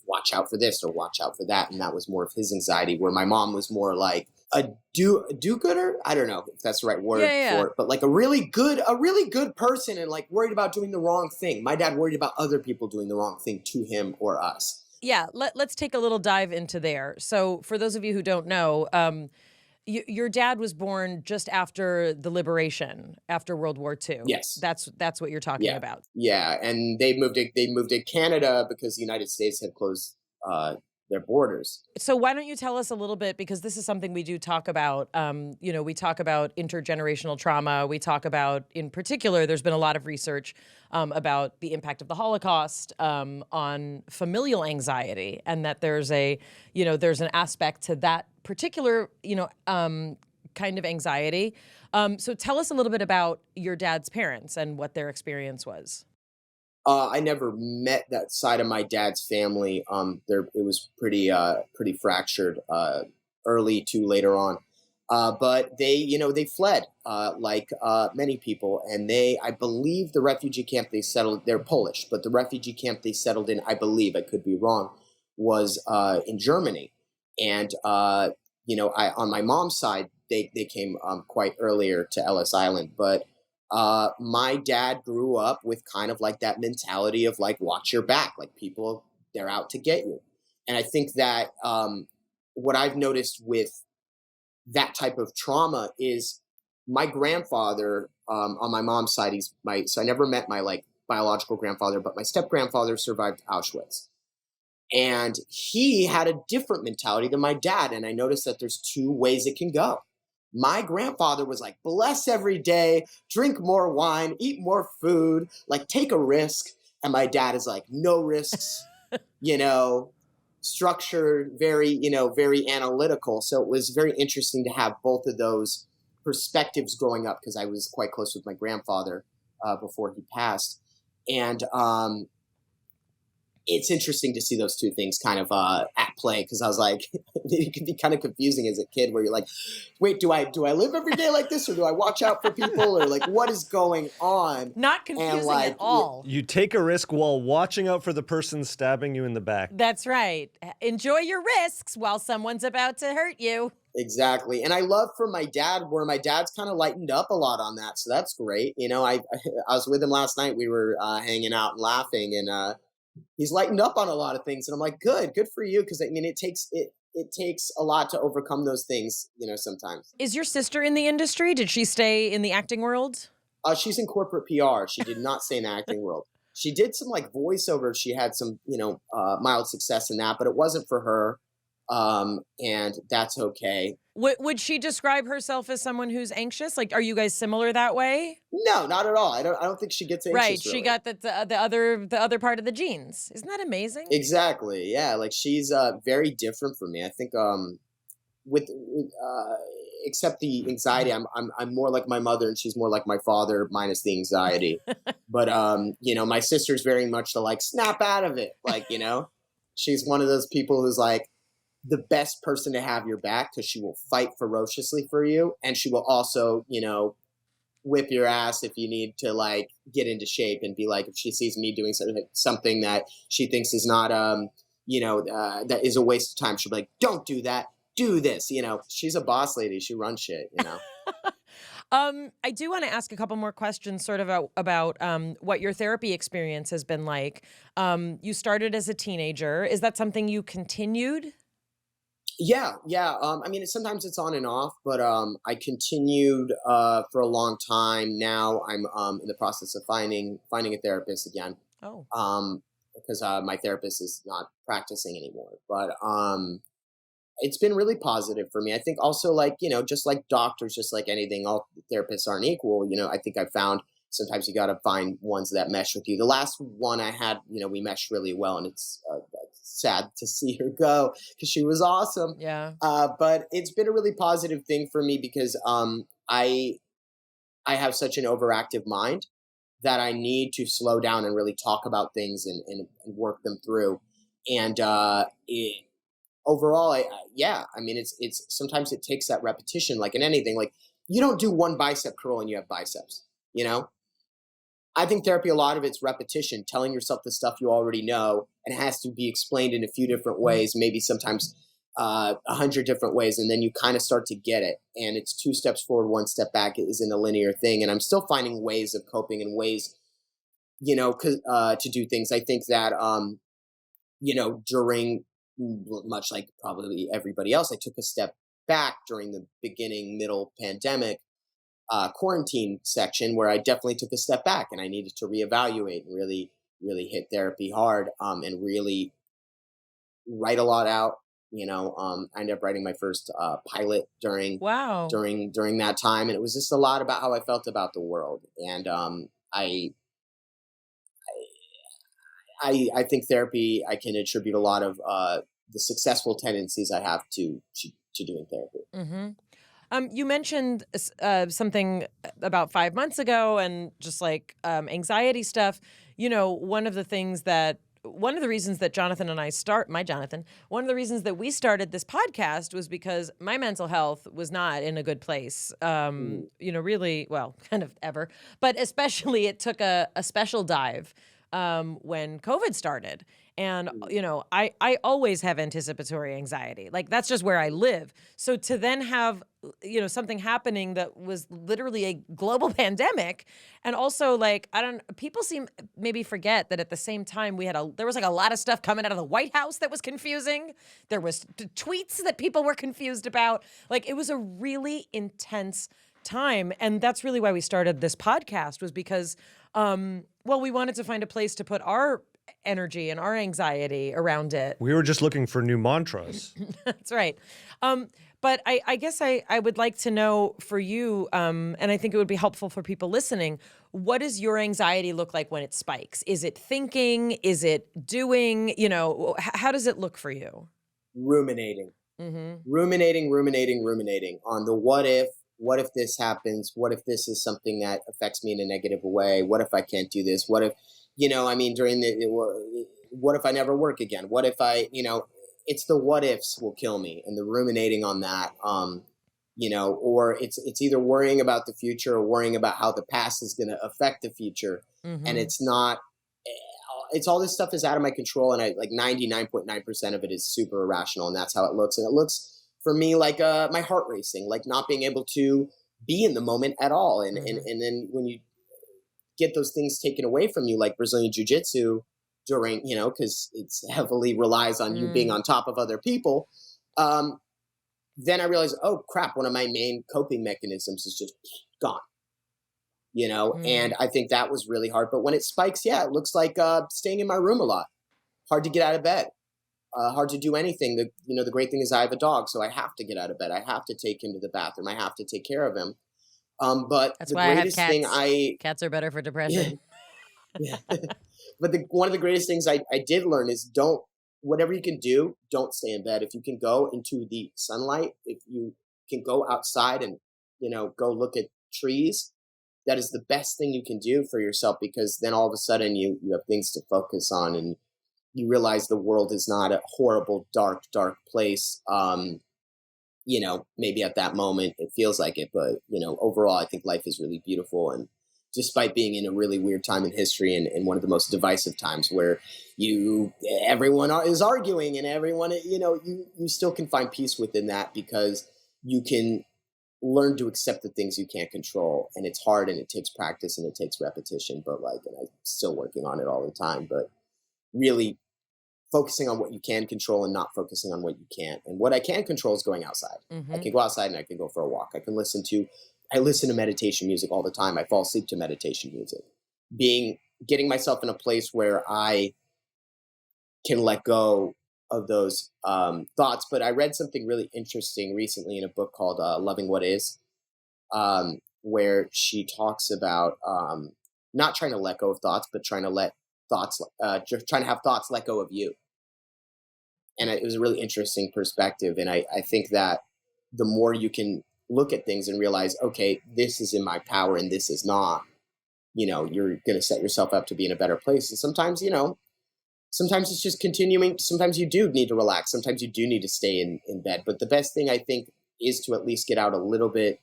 watch out for this or watch out for that. And that was more of his anxiety, where my mom was more like a do-gooder. I don't know if that's the right word for it, but like a really good person and like worried about doing the wrong thing. My dad worried about other people doing the wrong thing to him or us. Yeah, let's take a little dive into there. So for those of you who don't know, your dad was born just after the liberation, after World War II. Yes. That's what you're talking about. Yeah, and they moved to Canada because the United States had closed their borders. So why don't you tell us a little bit, because this is something we do talk about. We talk about intergenerational trauma. We talk about, in particular, there's been a lot of research about the impact of the Holocaust on familial anxiety, and that there's an aspect to that particular, kind of anxiety. So tell us a little bit about your dad's parents and what their experience was. I never met that side of my dad's family. It was pretty fractured, early to later on. But they fled, like many people. And I believe the refugee camp they settled, they're Polish, but the refugee camp they settled in, I believe, I could be wrong, was in Germany. And, on my mom's side, they came quite earlier to Ellis Island. But my dad grew up with kind of like that mentality of like, watch your back, like people, they're out to get you. And I think that what I've noticed with that type of trauma is my grandfather on my mom's side, so I never met my like biological grandfather, but my step grandfather survived Auschwitz. And he had a different mentality than my dad. And I noticed that there's two ways it can go. My grandfather was like, bless every day, drink more wine, eat more food, like take a risk. And my dad is like, no risks, structured, very analytical. So it was very interesting to have both of those perspectives growing up, because I was quite close with my grandfather before he passed. And it's interesting to see those two things kind of at play, because I was like, it can be kind of confusing as a kid, where you're like, wait, do I live every day like this, or do I watch out for people, or like what is going on? Not confusing at all. You take a risk while watching out for the person stabbing you in the back. That's right. Enjoy your risks while someone's about to hurt you. Exactly. And I love for my dad, where my dad's kind of lightened up a lot on that. So that's great. I was with him last night. We were hanging out and laughing, and he's lightened up on a lot of things. And I'm like, good for you. Because I mean, it takes a lot to overcome those things, sometimes. Is your sister in the industry? Did she stay in the acting world? She's in corporate PR. She did not stay in the acting world. She did some like voiceover. She had some, mild success in that, but it wasn't for her. And that's okay. Would she describe herself as someone who's anxious? Like, are you guys similar that way? No, not at all. I don't think she gets anxious. Right. Really. She got the other part of the genes. Isn't that amazing? Exactly. Yeah. Like she's very different from me. I think with except the anxiety, I'm more like my mother, and she's more like my father minus the anxiety. But my sister's very much the like snap out of it. Like, she's one of those people who's like the best person to have your back, because she will fight ferociously for you, and she will also, whip your ass if you need to like get into shape, and be like, if she sees me doing something that she thinks is not, that is a waste of time, she'll be like, don't do that, do this. She's a boss lady. She runs shit. I do want to ask a couple more questions sort of about what your therapy experience has been like. You started as a teenager. Is that something you continued? Yeah. I mean, sometimes it's on and off, but I continued for a long time. Now I'm in the process of finding a therapist again. Oh. Because my therapist is not practicing anymore. But it's been really positive for me. I think also, like, just like doctors, just like anything, all therapists aren't equal. I think I found sometimes you got to find ones that mesh with you. The last one I had, we meshed really well, and it's sad to see her go, because she was awesome. Yeah. But it's been a really positive thing for me, because I have such an overactive mind that I need to slow down and really talk about things and work them through. And overall, yeah, I mean, it's sometimes it takes that repetition, like in anything. Like you don't do one bicep curl and you have biceps, you know? I think therapy, a lot of it's repetition, telling yourself the stuff you already know, and it has to be explained in a few different ways, maybe sometimes 100 different ways, and then you kind of start to get it. And it's 2 steps forward, 1 step back. It isn't a linear thing. And I'm still finding ways of coping and ways, to do things. I think that, during, much like probably everybody else, I took a step back during the beginning, middle pandemic quarantine section, where I definitely took a step back and I needed to reevaluate and really, really hit therapy hard, and really write a lot out. I ended up writing my first pilot during that time, and it was just a lot about how I felt about the world. And I think therapy, I can attribute a lot of the successful tendencies I have to doing therapy. Mm-hmm. You mentioned something about 5 months ago, and just like anxiety stuff. One of the reasons that Jonathan and I one of the reasons that we started this podcast was because my mental health was not in a good place, really, well, kind of ever, but especially it took a special dive when COVID started. And, I always have anticipatory anxiety. Like, that's just where I live. So to then have, something happening that was literally a global pandemic, and also people maybe forget that at the same time there was like a lot of stuff coming out of the White House that was confusing. There was tweets that people were confused about. Like, it was a really intense time. And that's really why we started this podcast, was because, we wanted to find a place to put our energy and our anxiety around it. We were just looking for new mantras. That's right. But I guess I would like to know for you, and I think it would be helpful for people listening, what does your anxiety look like when it spikes? Is it thinking? Is it doing? How does it look for you? Ruminating. Mm-hmm. Ruminating on the what if this happens? What if this is something that affects me in a negative way? What if I can't do this? What if, what if I never work again? What if it's the what ifs will kill me, and the ruminating on that, or it's either worrying about the future or worrying about how the past is going to affect the future. Mm-hmm. And it's all this stuff is out of my control. And 99.9% of it is super irrational. And that's how it looks. And it looks for me like my heart racing, like not being able to be in the moment at all. And, mm-hmm. and then when you get those things taken away from you, like Brazilian Jiu Jitsu, during, because it's heavily relies on you being on top of other people. Then I realized, oh crap, one of my main coping mechanisms is just gone, and I think that was really hard. But when it spikes, it looks like staying in my room a lot, hard to get out of bed, hard to do anything. The great thing is I have a dog, so I have to get out of bed. I have to take him to the bathroom. I have to take care of him. But that's the why greatest I have cats. thing Cats are better for depression. Yeah. But one of the greatest things I did learn is whatever you can do, don't stay in bed. If you can go into the sunlight, if you can go outside and, go look at trees, that is the best thing you can do for yourself, because then all of a sudden you have things to focus on, and you realize the world is not a horrible, dark, dark place. Maybe at that moment it feels like it, but, overall, I think life is really beautiful. And despite being in a really weird time in history, and one of the most divisive times where everyone is arguing, and everyone, you still can find peace within that, because you can learn to accept the things you can't control. And it's hard, and it takes practice, and it takes repetition, but and I'm still working on it all the time, but really focusing on what you can control and not focusing on what you can't. And what I can control is going outside. Mm-hmm. I can go outside and I can go for a walk. I listen to meditation music all the time. I fall asleep to meditation music. Getting myself in a place where I can let go of those thoughts. But I read something really interesting recently in a book called Loving What Is, where she talks about not trying to let go of thoughts, but trying to have thoughts let go of you. And it was a really interesting perspective. And I think that the more you can look at things and realize, okay, this is in my power and this is not, you're going to set yourself up to be in a better place. And sometimes sometimes it's just continuing. Sometimes you do need to relax. Sometimes you do need to stay in bed. But the best thing I think is to at least get out a little bit,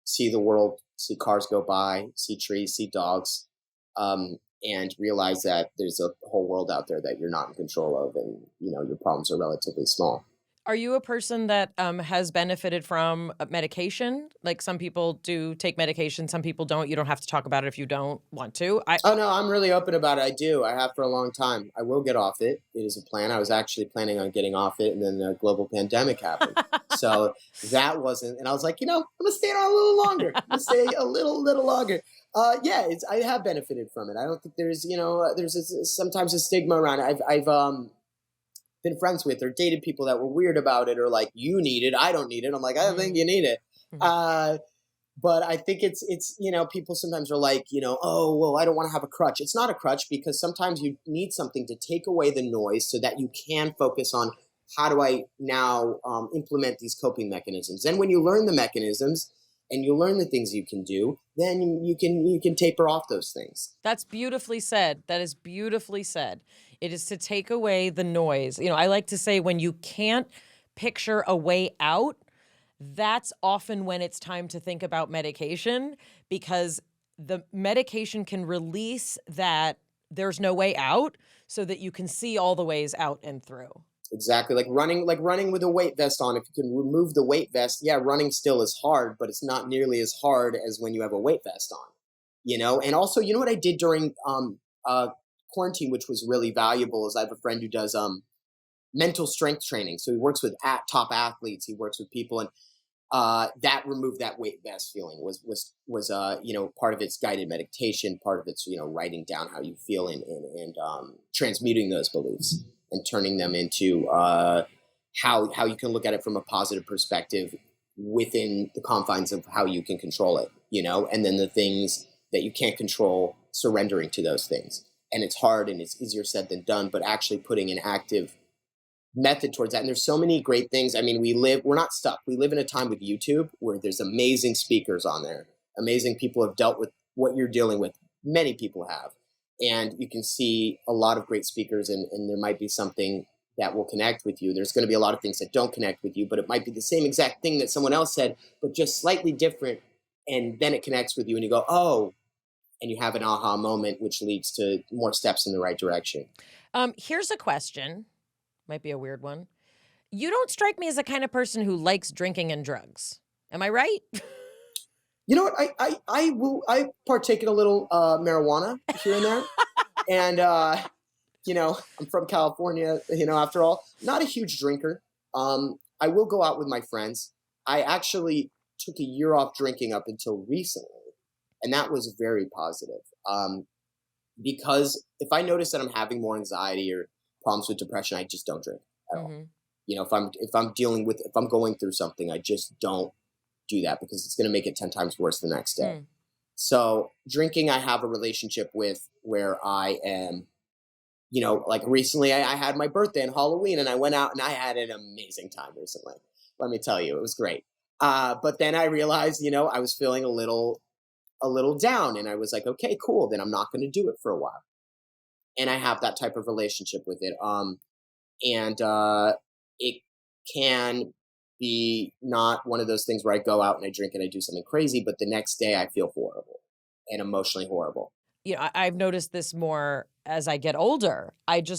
see the world, see cars go by, see trees, see dogs, and realize that there's a whole world out there that you're not in control of, and your problems are relatively small. Are you a person that has benefited from medication? Like some people do take medication, some people don't. You don't have to talk about it if you don't want to. Oh, no, I'm really open about it. I do. I have for a long time. I will get off it. It is a plan. I was actually planning on getting off it, and then the global pandemic happened. So that wasn't, and I was like, I'm going to stay on a little longer. I'm going to stay a little longer. Yeah, I have benefited from it. I don't think there's sometimes a stigma around it. I've been friends with or dated people that were weird about it, or like, you need it, I don't need it. I'm like, I don't think you need it. But I think it's people sometimes are like, oh, well, I don't want to have a crutch. It's not a crutch, because sometimes you need something to take away the noise so that you can focus on, how do I now implement these coping mechanisms? And when you learn the mechanisms and you learn the things you can do, then you can taper off those things. That's beautifully said. That is beautifully said. It is to take away the noise. I like to say, when you can't picture a way out, that's often when it's time to think about medication, because the medication can release that there's no way out, so that you can see all the ways out and through. Exactly. Like running with a weight vest on. If you can remove the weight vest, yeah, running still is hard, but it's not nearly as hard as when you have a weight vest on, And also, what I did during quarantine, which was really valuable, is I have a friend who does mental strength training. So he works with top athletes. He works with people, and that removed that weight vest feeling. Was part of its guided meditation, part of its writing down how you feel, and transmuting those beliefs and turning them into how you can look at it from a positive perspective within the confines of how you can control it, and then the things that you can't control, surrendering to those things. And it's hard and it's easier said than done, but actually putting an active method towards that. And there's so many great things. I mean, we're not stuck. We live in a time with YouTube where there's amazing speakers on there. Amazing people have dealt with what you're dealing with. Many people have. And you can see a lot of great speakers, and there might be something that will connect with you. There's going to be a lot of things that don't connect with you, but it might be the same exact thing that someone else said, but just slightly different. And then it connects with you and you go, oh, and you have an aha moment, which leads to more steps in the right direction. Here's a question. Might be a weird one. You don't strike me as the kind of person who likes drinking and drugs. Am I right? You know what? I partake in a little marijuana here and there. And, I'm from California, after all, not a huge drinker. I will go out with my friends. I actually took a year off drinking up until recently. And that was very positive. Because if I notice that I'm having more anxiety or problems with depression, I just don't drink at all. If I'm going through something, I just don't do that, because it's going to make it 10 times worse the next day. So drinking, I have a relationship with, where I am, like recently I had my birthday and Halloween, and I went out and I had an amazing time recently. Let me tell you, it was great. But then I realized, I was feeling a little down, and I was like, okay, cool. Then I'm not going to do it for a while. And I have that type of relationship with it. It can be not one of those things where I go out and I drink and I do something crazy, but the next day I feel horrible and emotionally horrible. I've noticed this more as I get older.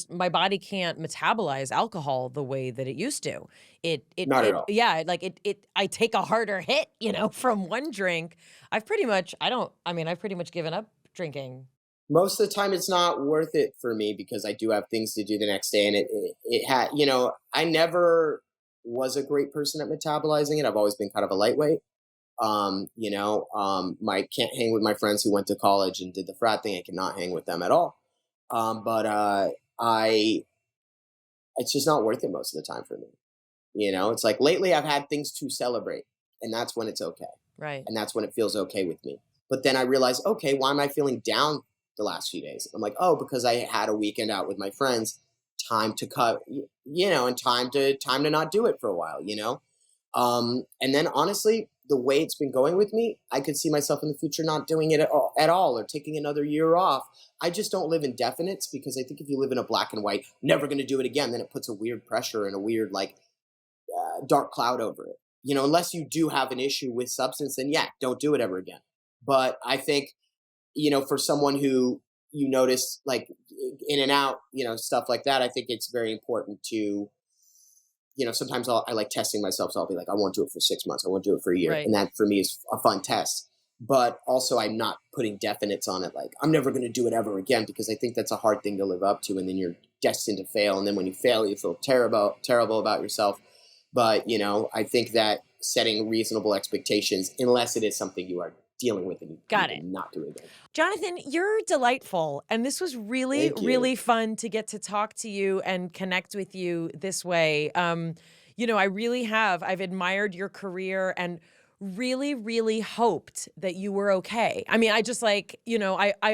My body can't metabolize alcohol the way that it used to. Not at all. Yeah, I take a harder hit, from one drink. I've pretty much given up drinking. Most of the time it's not worth it for me, because I do have things to do the next day, and it had, I never was a great person at metabolizing it. I've always been kind of a lightweight. Can't hang with my friends who went to college and did the frat thing. I cannot hang with them at all. It's just not worth it most of the time for me. It's like lately I've had things to celebrate, and that's when it's okay. Right. And that's when it feels okay with me. But then I realized, okay, why am I feeling down the last few days? I'm like, oh, because I had a weekend out with my friends, time to cut, and time to not do it for a while, And then honestly, the way it's been going with me, I could see myself in the future not doing it at all or taking another year off. I just don't live in definites, because I think if you live in a black and white, never going to do it again, then it puts a weird pressure and a weird dark cloud over it. Unless you do have an issue with substance, then yeah, don't do it ever again. But I think, for someone who you notice like in and out, stuff like that, I think it's very important to, sometimes I like testing myself. So I'll be like, I won't do it for 6 months. I won't do it for a year. Right. And that for me is a fun test. But also I'm not putting definites on it. Like, I'm never going to do it ever again, because I think that's a hard thing to live up to. And then you're destined to fail. And then when you fail, you feel terrible about yourself. But, I think that setting reasonable expectations, unless it is something you are dealing with and you not do it again. Jonathan, you're delightful. And this was really, really fun to get to talk to you and connect with you this way. I really have. I've admired your career and really, really hoped that you were okay. I mean, I just I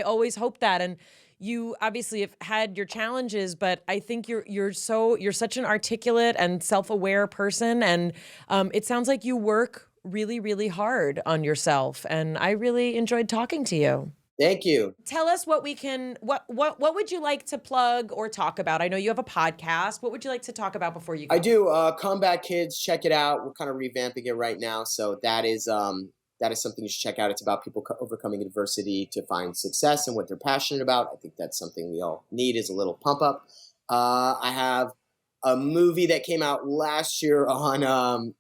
always hope that. And you obviously have had your challenges, but I think you're such an articulate and self-aware person. And it sounds like you work really, really hard on yourself. And I really enjoyed talking to you. Thank you. Tell us what would you like to plug or talk about? I know you have a podcast. What would you like to talk about before you go? I do. Combat Kids, check it out. We're kind of revamping it right now. So that is something you should check out. It's about people overcoming adversity to find success and what they're passionate about. I think that's something we all need, is a little pump up. I have a movie that came out last year on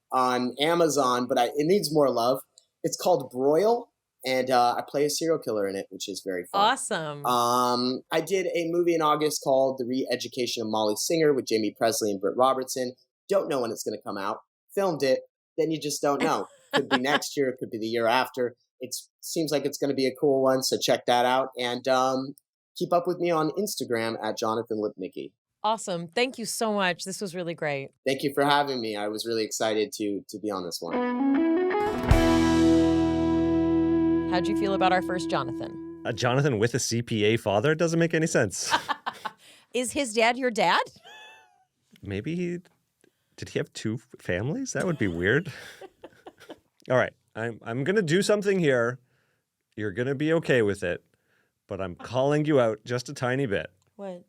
Amazon, but it needs more love. It's called Broil, and I play a serial killer in it, which is very fun. Awesome. I did a movie in August called The Re-Education of Molly Singer with Jamie Presley and Britt Robertson. Don't know when it's going to come out. Filmed it. Then you just don't know. Could be next year. It could be the year after. It seems like it's going to be a cool one, so check that out. And keep up with me on Instagram at Jonathan Lipnicki. Awesome. Thank you so much. This was really great. Thank you for having me. I was really excited to be on this one. How'd you feel about our first Jonathan? A Jonathan with a CPA father? Doesn't make any sense. Is his dad your dad? Maybe did he have two families? That would be weird. All right, I'm going to do something here. You're going to be okay with it, but I'm calling you out just a tiny bit. What?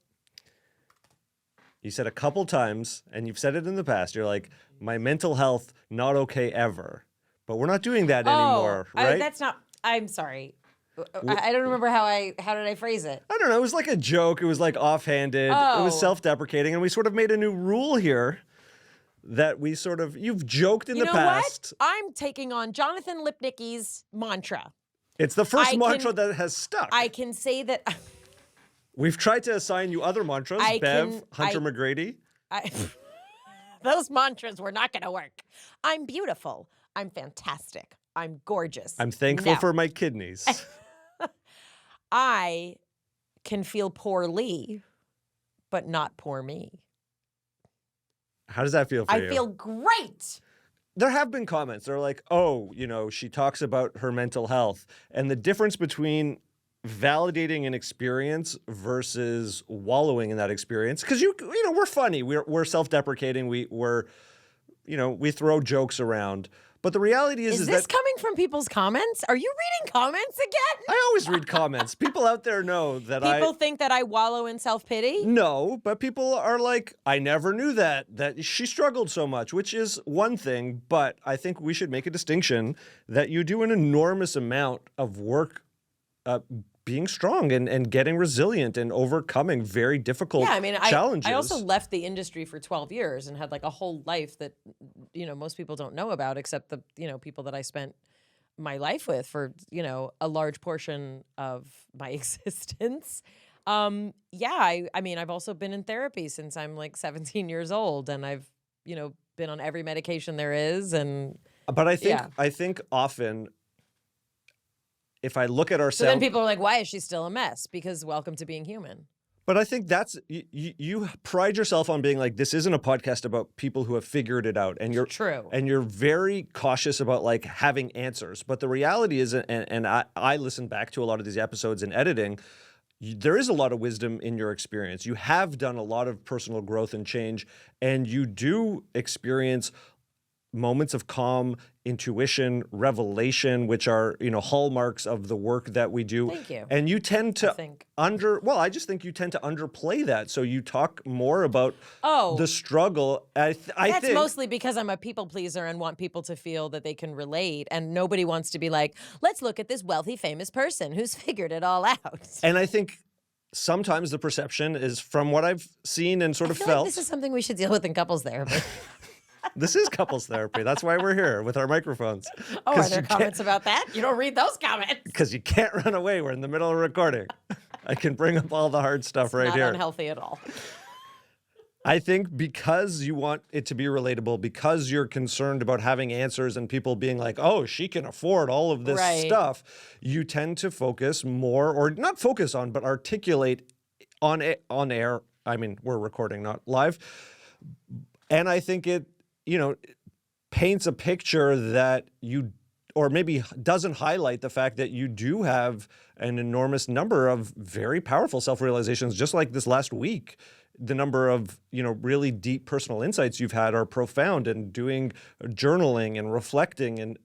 You said a couple times, and you've said it in the past, you're like, my mental health, not okay ever. But we're not doing that anymore, right? That's not, I'm sorry. I don't remember how did I phrase it? I don't know. It was like a joke. It was like offhanded. Oh. It was self-deprecating. And we sort of made a new rule here that you've joked in the past. What? I'm taking on Jonathan Lipnicki's mantra. It's the first mantra that has stuck. I can say that. We've tried to assign you other mantras, Hunter McGrady. Those mantras were not going to work. I'm beautiful. I'm fantastic. I'm gorgeous. I'm thankful for my kidneys. I can feel poorly, but not poor me. How does that feel for you? I feel great. There have been comments. They're like, oh, she talks about her mental health. And the difference between validating an experience versus wallowing in that experience. Because, we're funny. We're self-deprecating. We throw jokes around. But the reality is this that coming from people's comments? Are you reading comments again? I always read comments. People out there know that People think that I wallow in self-pity? No, but people are like, I never knew that she struggled so much, which is one thing. But I think we should make a distinction that you do an enormous amount of work being strong and getting resilient and overcoming very difficult challenges. I also left the industry for 12 years and had like a whole life that, most people don't know about, except the, people that I spent my life with for, a large portion of my existence. I've also been in therapy since I'm like 17 years old, and I've, been on every medication there is. But I think often, if I look at ourselves... So then people are like, why is she still a mess? Because welcome to being human. But I think that's... You pride yourself on being like, this isn't a podcast about people who have figured it out. And you're true. And you're very cautious about like having answers. But the reality is, and I listen back to a lot of these episodes in editing, there is a lot of wisdom in your experience. You have done a lot of personal growth and change, and you do experience moments of calm, intuition, revelation, which are, hallmarks of the work that we do. Thank you. And you tend to I just think you tend to underplay that. So you talk more about the struggle. I That's think mostly because I'm a people pleaser and want people to feel that they can relate. And nobody wants to be like, let's look at this wealthy, famous person who's figured it all out. And I think sometimes the perception is, from what I've seen and sort of feel felt. like this is something we should deal with in couples therapy. This is couples therapy. That's why we're here with our microphones. Oh, are there comments about that? You don't read those comments. Because you can't run away. We're in the middle of recording. I can bring up all the hard stuff It's right not here. Not unhealthy at all. I think because you want it to be relatable, because you're concerned about having answers and people being like, oh, she can afford all of this stuff, you tend to focus more, or not focus on, but articulate on air. I mean, we're recording, not live. And I think it, paints a picture that or maybe doesn't highlight the fact that you do have an enormous number of very powerful self-realizations, just like this last week. The number of, really deep personal insights you've had are profound, and doing journaling and reflecting and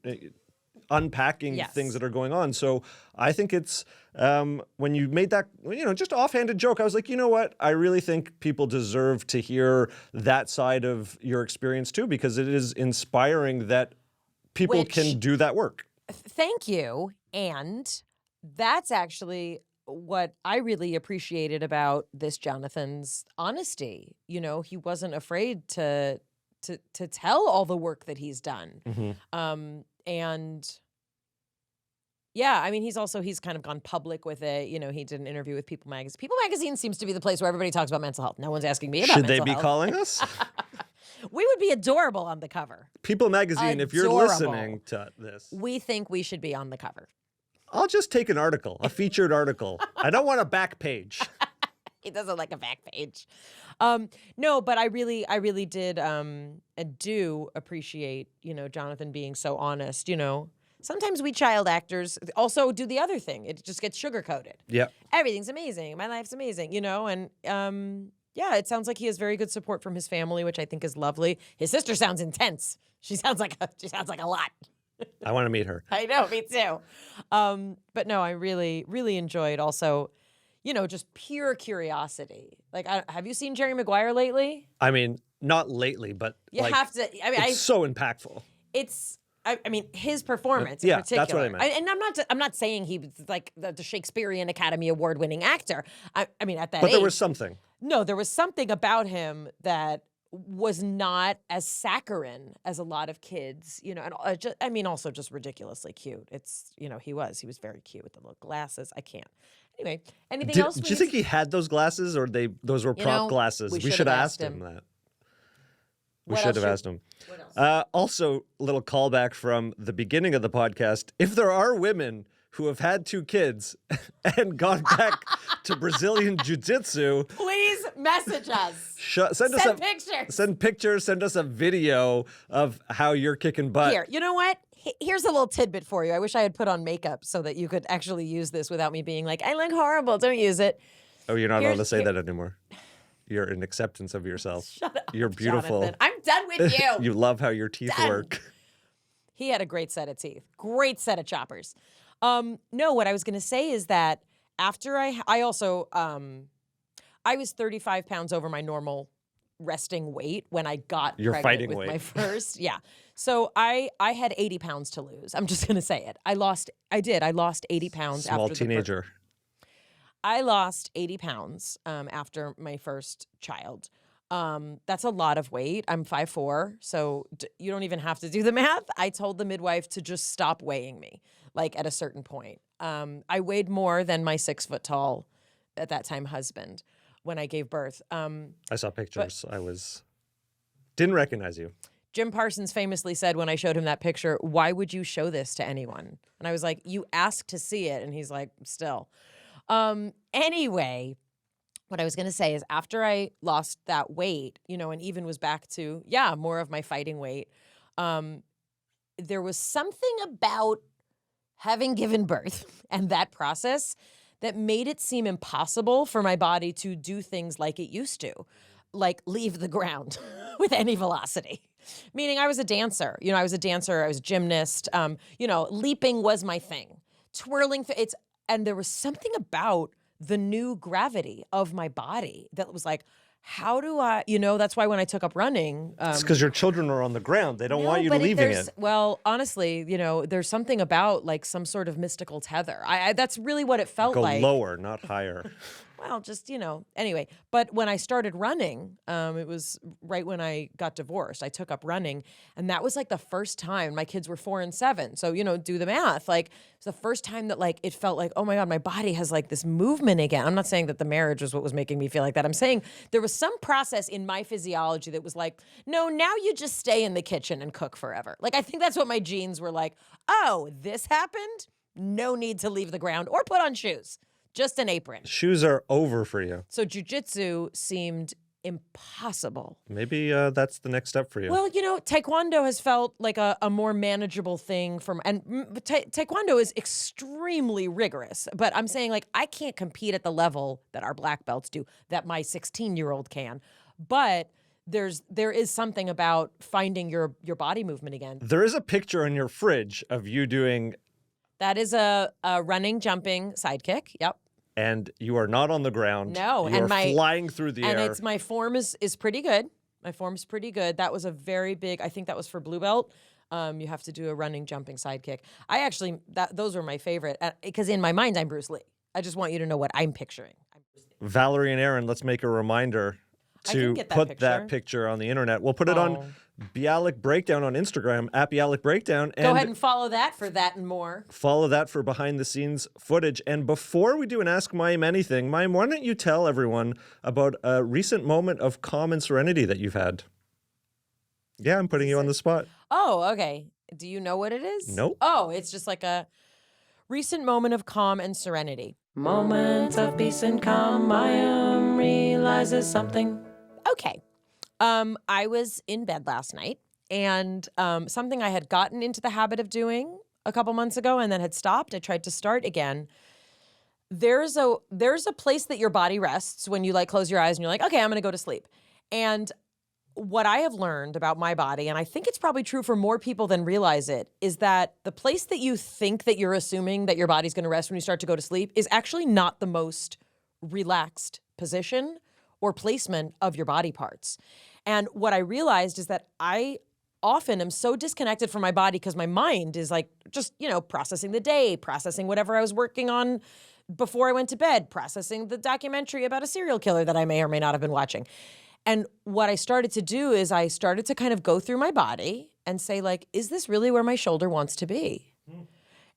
unpacking things that are going on. So I think it's, when you made that, just offhanded joke, I was like, you know what? I really think people deserve to hear that side of your experience too, because it is inspiring that people can do that work. Thank you. And that's actually what I really appreciated about this Jonathan's honesty. He wasn't afraid to tell all the work that he's done. Mm-hmm. And yeah, I mean, he's kind of gone public with it. He did an interview with People Magazine. People Magazine seems to be the place where everybody talks about mental health. No one's asking me about mental health. Should they be health. calling us? We would be adorable on the cover. People Magazine, if you're listening to this. We think we should be on the cover. I'll just take an article, a featured article. I don't want a back page. He doesn't like a back page. No, but I really did do appreciate, Jonathan being so honest. Sometimes we child actors also do the other thing. It just gets sugar-coated. Yeah. Everything's amazing. My life's amazing, and yeah, it sounds like he has very good support from his family, which I think is lovely. His sister sounds intense. She sounds like a lot. I want to meet her. I know, me too. But no, I really, really enjoyed also, just pure curiosity. Like, have you seen Jerry Maguire lately? I mean, not lately, but you have to. I mean, it's so impactful. I mean, his performance in particular. That's what I meant. And I'm not saying he was like the Shakespearean Academy Award-winning actor. I mean, at that age. But there was something. No, there was something about him that was not as saccharine as a lot of kids, and also just ridiculously cute. It's, he was very cute with the little glasses. I can't. Anyway, anything else? Do you think he had those glasses, or those were prop glasses? We should have asked him that. We should have asked him. What else? Also, a little callback from the beginning of the podcast. If there are women who have had 2 kids and gone back to Brazilian Jiu Jitsu, please message us. Send pictures. Send pictures. Send us a video of how you're kicking butt. Here, you know what? Here's a little tidbit for you. I wish I had put on makeup so that you could actually use this without me being like, I look horrible. Don't use it. Oh, you're not allowed to say that anymore. You're in acceptance of yourself. Shut up, you're beautiful. Jonathan. I'm done with you. You love how your teeth work. He had a great set of teeth. Great set of choppers. No, what I was going to say is that after I also, I was 35 pounds over my normal resting weight when I got your pregnant fighting with weight. my first. Yeah. So I had 80 pounds to lose. I'm just going to say it. I lost 80 pounds Small after teenager. I lost 80 pounds after my first child. That's a lot of weight. I'm 5'4", so you don't even have to do the math. I told the midwife to just stop weighing me, like at a certain point. I weighed more than my 6 foot tall, at that time, husband when I gave birth. I saw pictures. Didn't recognize you. Jim Parsons famously said when I showed him that picture, why would you show this to anyone? And I was like, you asked to see it. And he's like, still. Anyway, what I was going to say is after I lost that weight, and even was back to, more of my fighting weight, there was something about having given birth and that process that made it seem impossible for my body to do things like it used to, like leave the ground with any velocity. Meaning I was a dancer. I was a dancer. I was a gymnast. Leaping was my thing. Twirling. And there was something about the new gravity of my body that was like, how do I, that's why when I took up running. It's because your children are on the ground. They don't want you leaving it. Well, honestly, there's something about like some sort of mystical tether. That's really what it felt like. Go lower, not higher. Well, just, anyway. But when I started running, it was right when I got divorced. I took up running, and that was like the first time. My kids were 4 and 7. So, do the math. Like, it's the first time that like it felt like, oh my God, my body has like this movement again. I'm not saying that the marriage was what was making me feel like that. I'm saying there was some process in my physiology that was like, no, now you just stay in the kitchen and cook forever. Like, I think that's what my genes were like. Oh, this happened? No need to leave the ground or put on shoes. Just an apron. Shoes are over for you. So jiu-jitsu seemed impossible. Maybe that's the next step for you. Well, taekwondo has felt like a more manageable thing and taekwondo is extremely rigorous. But I'm saying like I can't compete at the level that our black belts do, that my 16-year-old can. But there is something about finding your body movement again. There is a picture on your fridge of you doing. That is a running, jumping sidekick. Yep. And you are not on the ground. No. You are flying through the air. And my form is pretty good. My form's pretty good. That was a very big, I think that was for blue belt. You have to do a running, jumping sidekick. Those were my favorite. Because in my mind, I'm Bruce Lee. I just want you to know what I'm picturing. Valerie and Aaron, let's make a reminder to put that picture on the internet. We'll put it on Bialik Breakdown on Instagram, at Bialik Breakdown. Go ahead and follow that for that and more. Follow that for behind-the-scenes footage. And before we do an Ask Mayim Anything, Mayim, why don't you tell everyone about a recent moment of calm and serenity that you've had? Yeah, I'm putting you on the spot. Oh, okay. Do you know what it is? Nope. Oh, it's just like a recent moment of calm and serenity. Moments of peace and calm, Mayim realizes something. Okay. I was in bed last night, and something I had gotten into the habit of doing a couple months ago and then had stopped. I tried to start again. There's a place that your body rests when you like close your eyes and you're like, okay, I'm going to go to sleep. And what I have learned about my body, and I think it's probably true for more people than realize it, is that the place that you think that you're assuming that your body's going to rest when you start to go to sleep is actually not the most relaxed position or placement of your body parts. And what I realized is that I often am so disconnected from my body because my mind is like just, processing the day, processing whatever I was working on before I went to bed, processing the documentary about a serial killer that I may or may not have been watching. And what I started to do is I started to kind of go through my body and say like, is this really where my shoulder wants to be?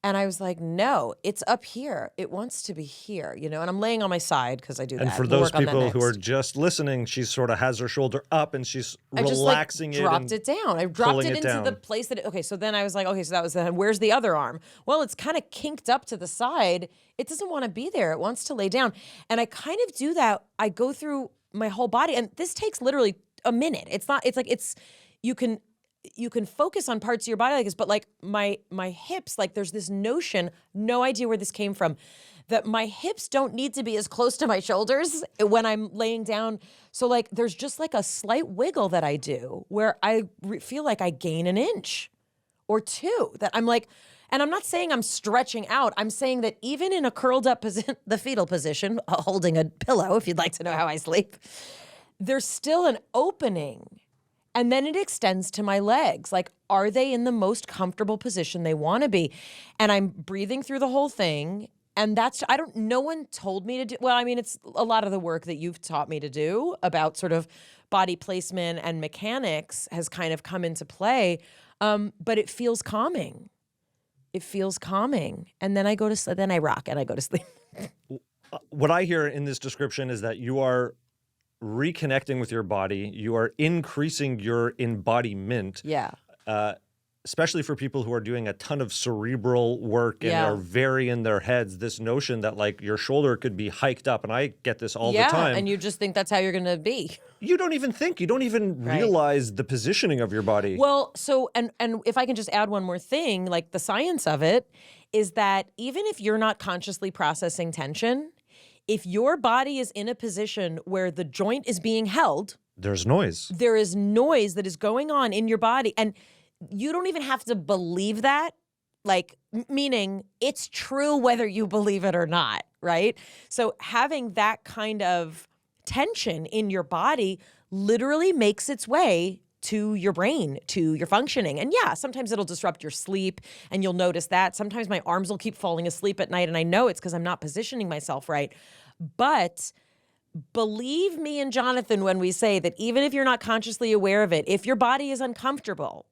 And I was like, no, it's up here. It wants to be here, and I'm laying on my side because I do that. And for those people who are just listening, she sort of has her shoulder up and she's relaxing it. I dropped it down. I dropped it into the place that, okay, so then I was like, okay, so that was where's the other arm? Well, it's kind of kinked up to the side. It doesn't want to be there. It wants to lay down. And I kind of do that. I go through my whole body, and this takes literally a minute. You can focus on parts of your body like this, but like my hips, like there's this notion, no idea where this came from, that my hips don't need to be as close to my shoulders when I'm laying down. So like there's just like a slight wiggle that I do where I feel like I gain an inch or two, that I'm like, and I'm not saying I'm stretching out. I'm saying that even in a curled up position, the fetal position, holding a pillow, if you'd like to know how I sleep, there's still an opening. And then it extends to my legs. Like, are they in the most comfortable position they want to be? And I'm breathing through the whole thing. And no one told me to do, well, I mean, it's a lot of the work that you've taught me to do about sort of body placement and mechanics has kind of come into play. But it feels calming. It feels calming. And then then I rock and I go to sleep. What I hear in this description is that you are reconnecting with your body. You are increasing your embodiment. Yeah. Especially for people who are doing a ton of cerebral work and are very in their heads, this notion that like your shoulder could be hiked up. And I get this all the time. And you just think that's how you're going to be. You don't even think. You don't even realize the positioning of your body. Well, so, and if I can just add one more thing, like the science of it is that even if you're not consciously processing tension, if your body is in a position where the joint is being held, There's noise. There is noise that is going on in your body. And you don't even have to believe that. Like, meaning it's true whether you believe it or not, right? So having that kind of tension in your body literally makes its way to your brain, to your functioning. And yeah, sometimes it'll disrupt your sleep and you'll notice that. Sometimes my arms will keep falling asleep at night and I know it's because I'm not positioning myself right. But believe me and Jonathan when we say that even if you're not consciously aware of it, if your body is uncomfortable,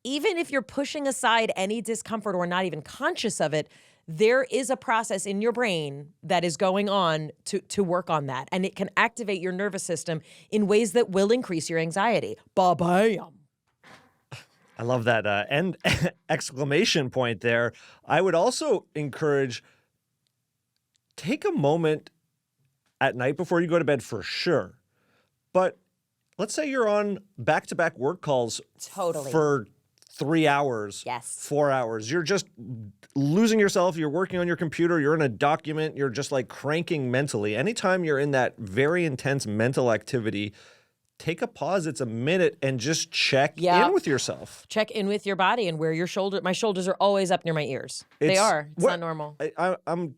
even if you're pushing aside any discomfort or not even conscious of it, there is a process in your brain that is going on to work on that. And it can activate your nervous system in ways that will increase your anxiety. Ba-bam. I love that end exclamation point there. I would also encourage, take a moment at night before you go to bed for sure. But let's say you're on back-to-back work calls for 3 hours, yes, 4 hours. You're just losing yourself. You're working on your computer. You're in a document. You're just like cranking mentally. Anytime you're in that very intense mental activity, take a pause. It's a minute and just check in with yourself. Check in with your body and where your my shoulders are always up near my ears. They are. It's not normal. I'm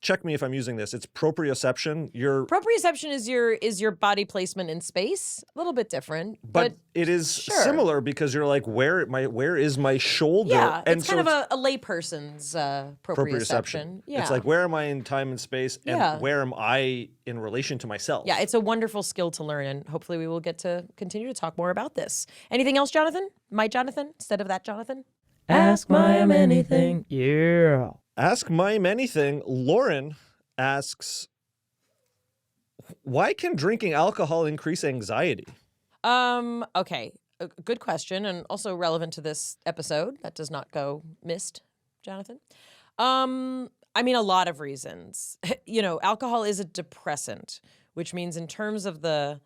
check me if I'm using this. It's proprioception. Proprioception is your body placement in space. A little bit different, but it is similar because you're like, where is my shoulder? Yeah, and it's kind of a layperson's proprioception. Yeah. It's like, where am I in time and space, and where am I in relation to myself? Yeah, it's a wonderful skill to learn, and hopefully we will get to continue to talk more about this. Anything else, Jonathan? My Jonathan, instead of that Jonathan? Ask Mayim anything. Yeah. Ask Mayim anything. Lauren asks, why can drinking alcohol increase anxiety? Okay. A good question, and also relevant to this episode. That does not go missed, Jonathan. I mean, a lot of reasons. Alcohol is a depressant, which means in terms of the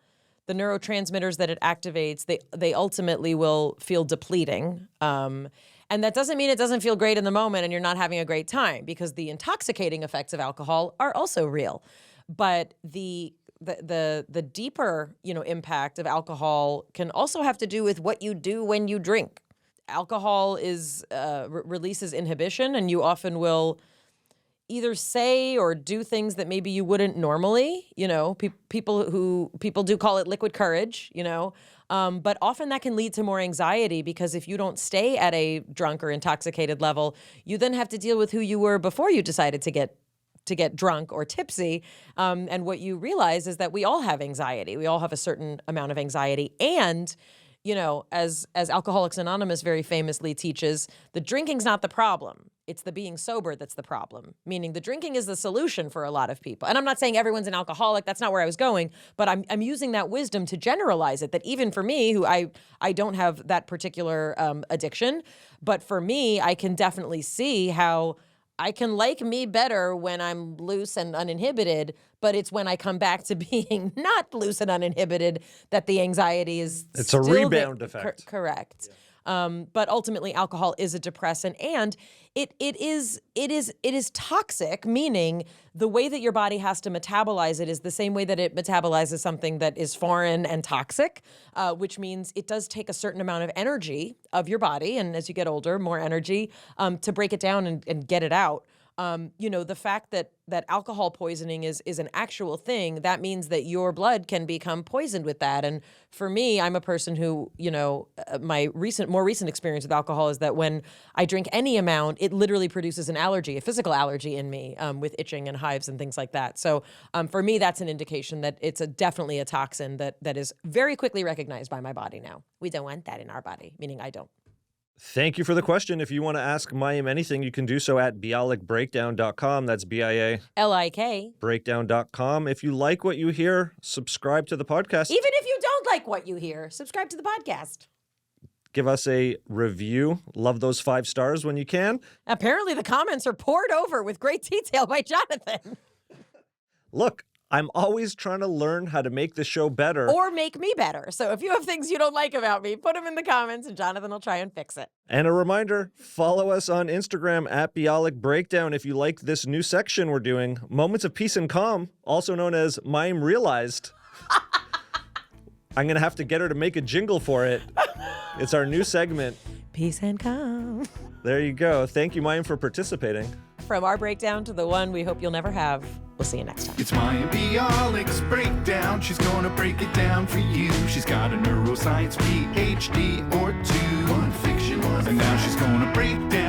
neurotransmitters that it activates, they ultimately will feel depleting. And that doesn't mean it doesn't feel great in the moment and you're not having a great time, because the intoxicating effects of alcohol are also real. But the deeper, impact of alcohol can also have to do with what you do when you drink. Alcohol releases inhibition, and you often will either say or do things that maybe you wouldn't normally. People do call it liquid courage. But often that can lead to more anxiety, because if you don't stay at a drunk or intoxicated level, you then have to deal with who you were before you decided to get drunk or tipsy. And what you realize is that we all have anxiety. We all have a certain amount of anxiety. And, as Alcoholics Anonymous very famously teaches, the drinking's not the problem. It's the being sober that's the problem, meaning the drinking is the solution for a lot of people. And I'm not saying everyone's an alcoholic. That's not where I was going. But I'm using that wisdom to generalize it, that even for me, who I don't have that particular addiction, but for me, I can definitely see how I can like me better when I'm loose and uninhibited, but it's when I come back to being not loose and uninhibited that the anxiety is It's a rebound effect. Correct. Yeah. But ultimately, alcohol is a depressant, and it is toxic, meaning the way that your body has to metabolize it is the same way that it metabolizes something that is foreign and toxic, which means it does take a certain amount of energy of your body, and as you get older, more energy to break it down and get it out. The fact that alcohol poisoning is an actual thing, that means that your blood can become poisoned with that. And for me, I'm a person who, my more recent experience with alcohol is that when I drink any amount, it literally produces an allergy, a physical allergy in me, with itching and hives and things like that. So for me, that's an indication that it's definitely a toxin that is very quickly recognized by my body now. We don't want that in our body, meaning I don't. Thank you for the question. If you want to ask Mayim anything, you can do so at bialikbreakdown.com. That's BIALIK. Breakdown.com. If you like what you hear, subscribe to the podcast. Even if you don't like what you hear, subscribe to the podcast. Give us a review. Love those 5 stars when you can. Apparently the comments are poured over with great detail by Jonathan. Look, I'm always trying to learn how to make the show better. Or make me better. So if you have things you don't like about me, put them in the comments and Jonathan will try and fix it. And a reminder, follow us on Instagram at Bialik Breakdown if you like this new section we're doing, Moments of Peace and Calm, also known as Mayim Realized. I'm going to have to get her to make a jingle for it. It's our new segment. Peace and calm. There you go. Thank you, Mayim, for participating. From our breakdown to the one we hope you'll never have. We'll see you next time. It's Mayim Bialik's breakdown. She's gonna break it down for you. She's got a neuroscience PhD or two. One fiction, one. And now she's gonna break down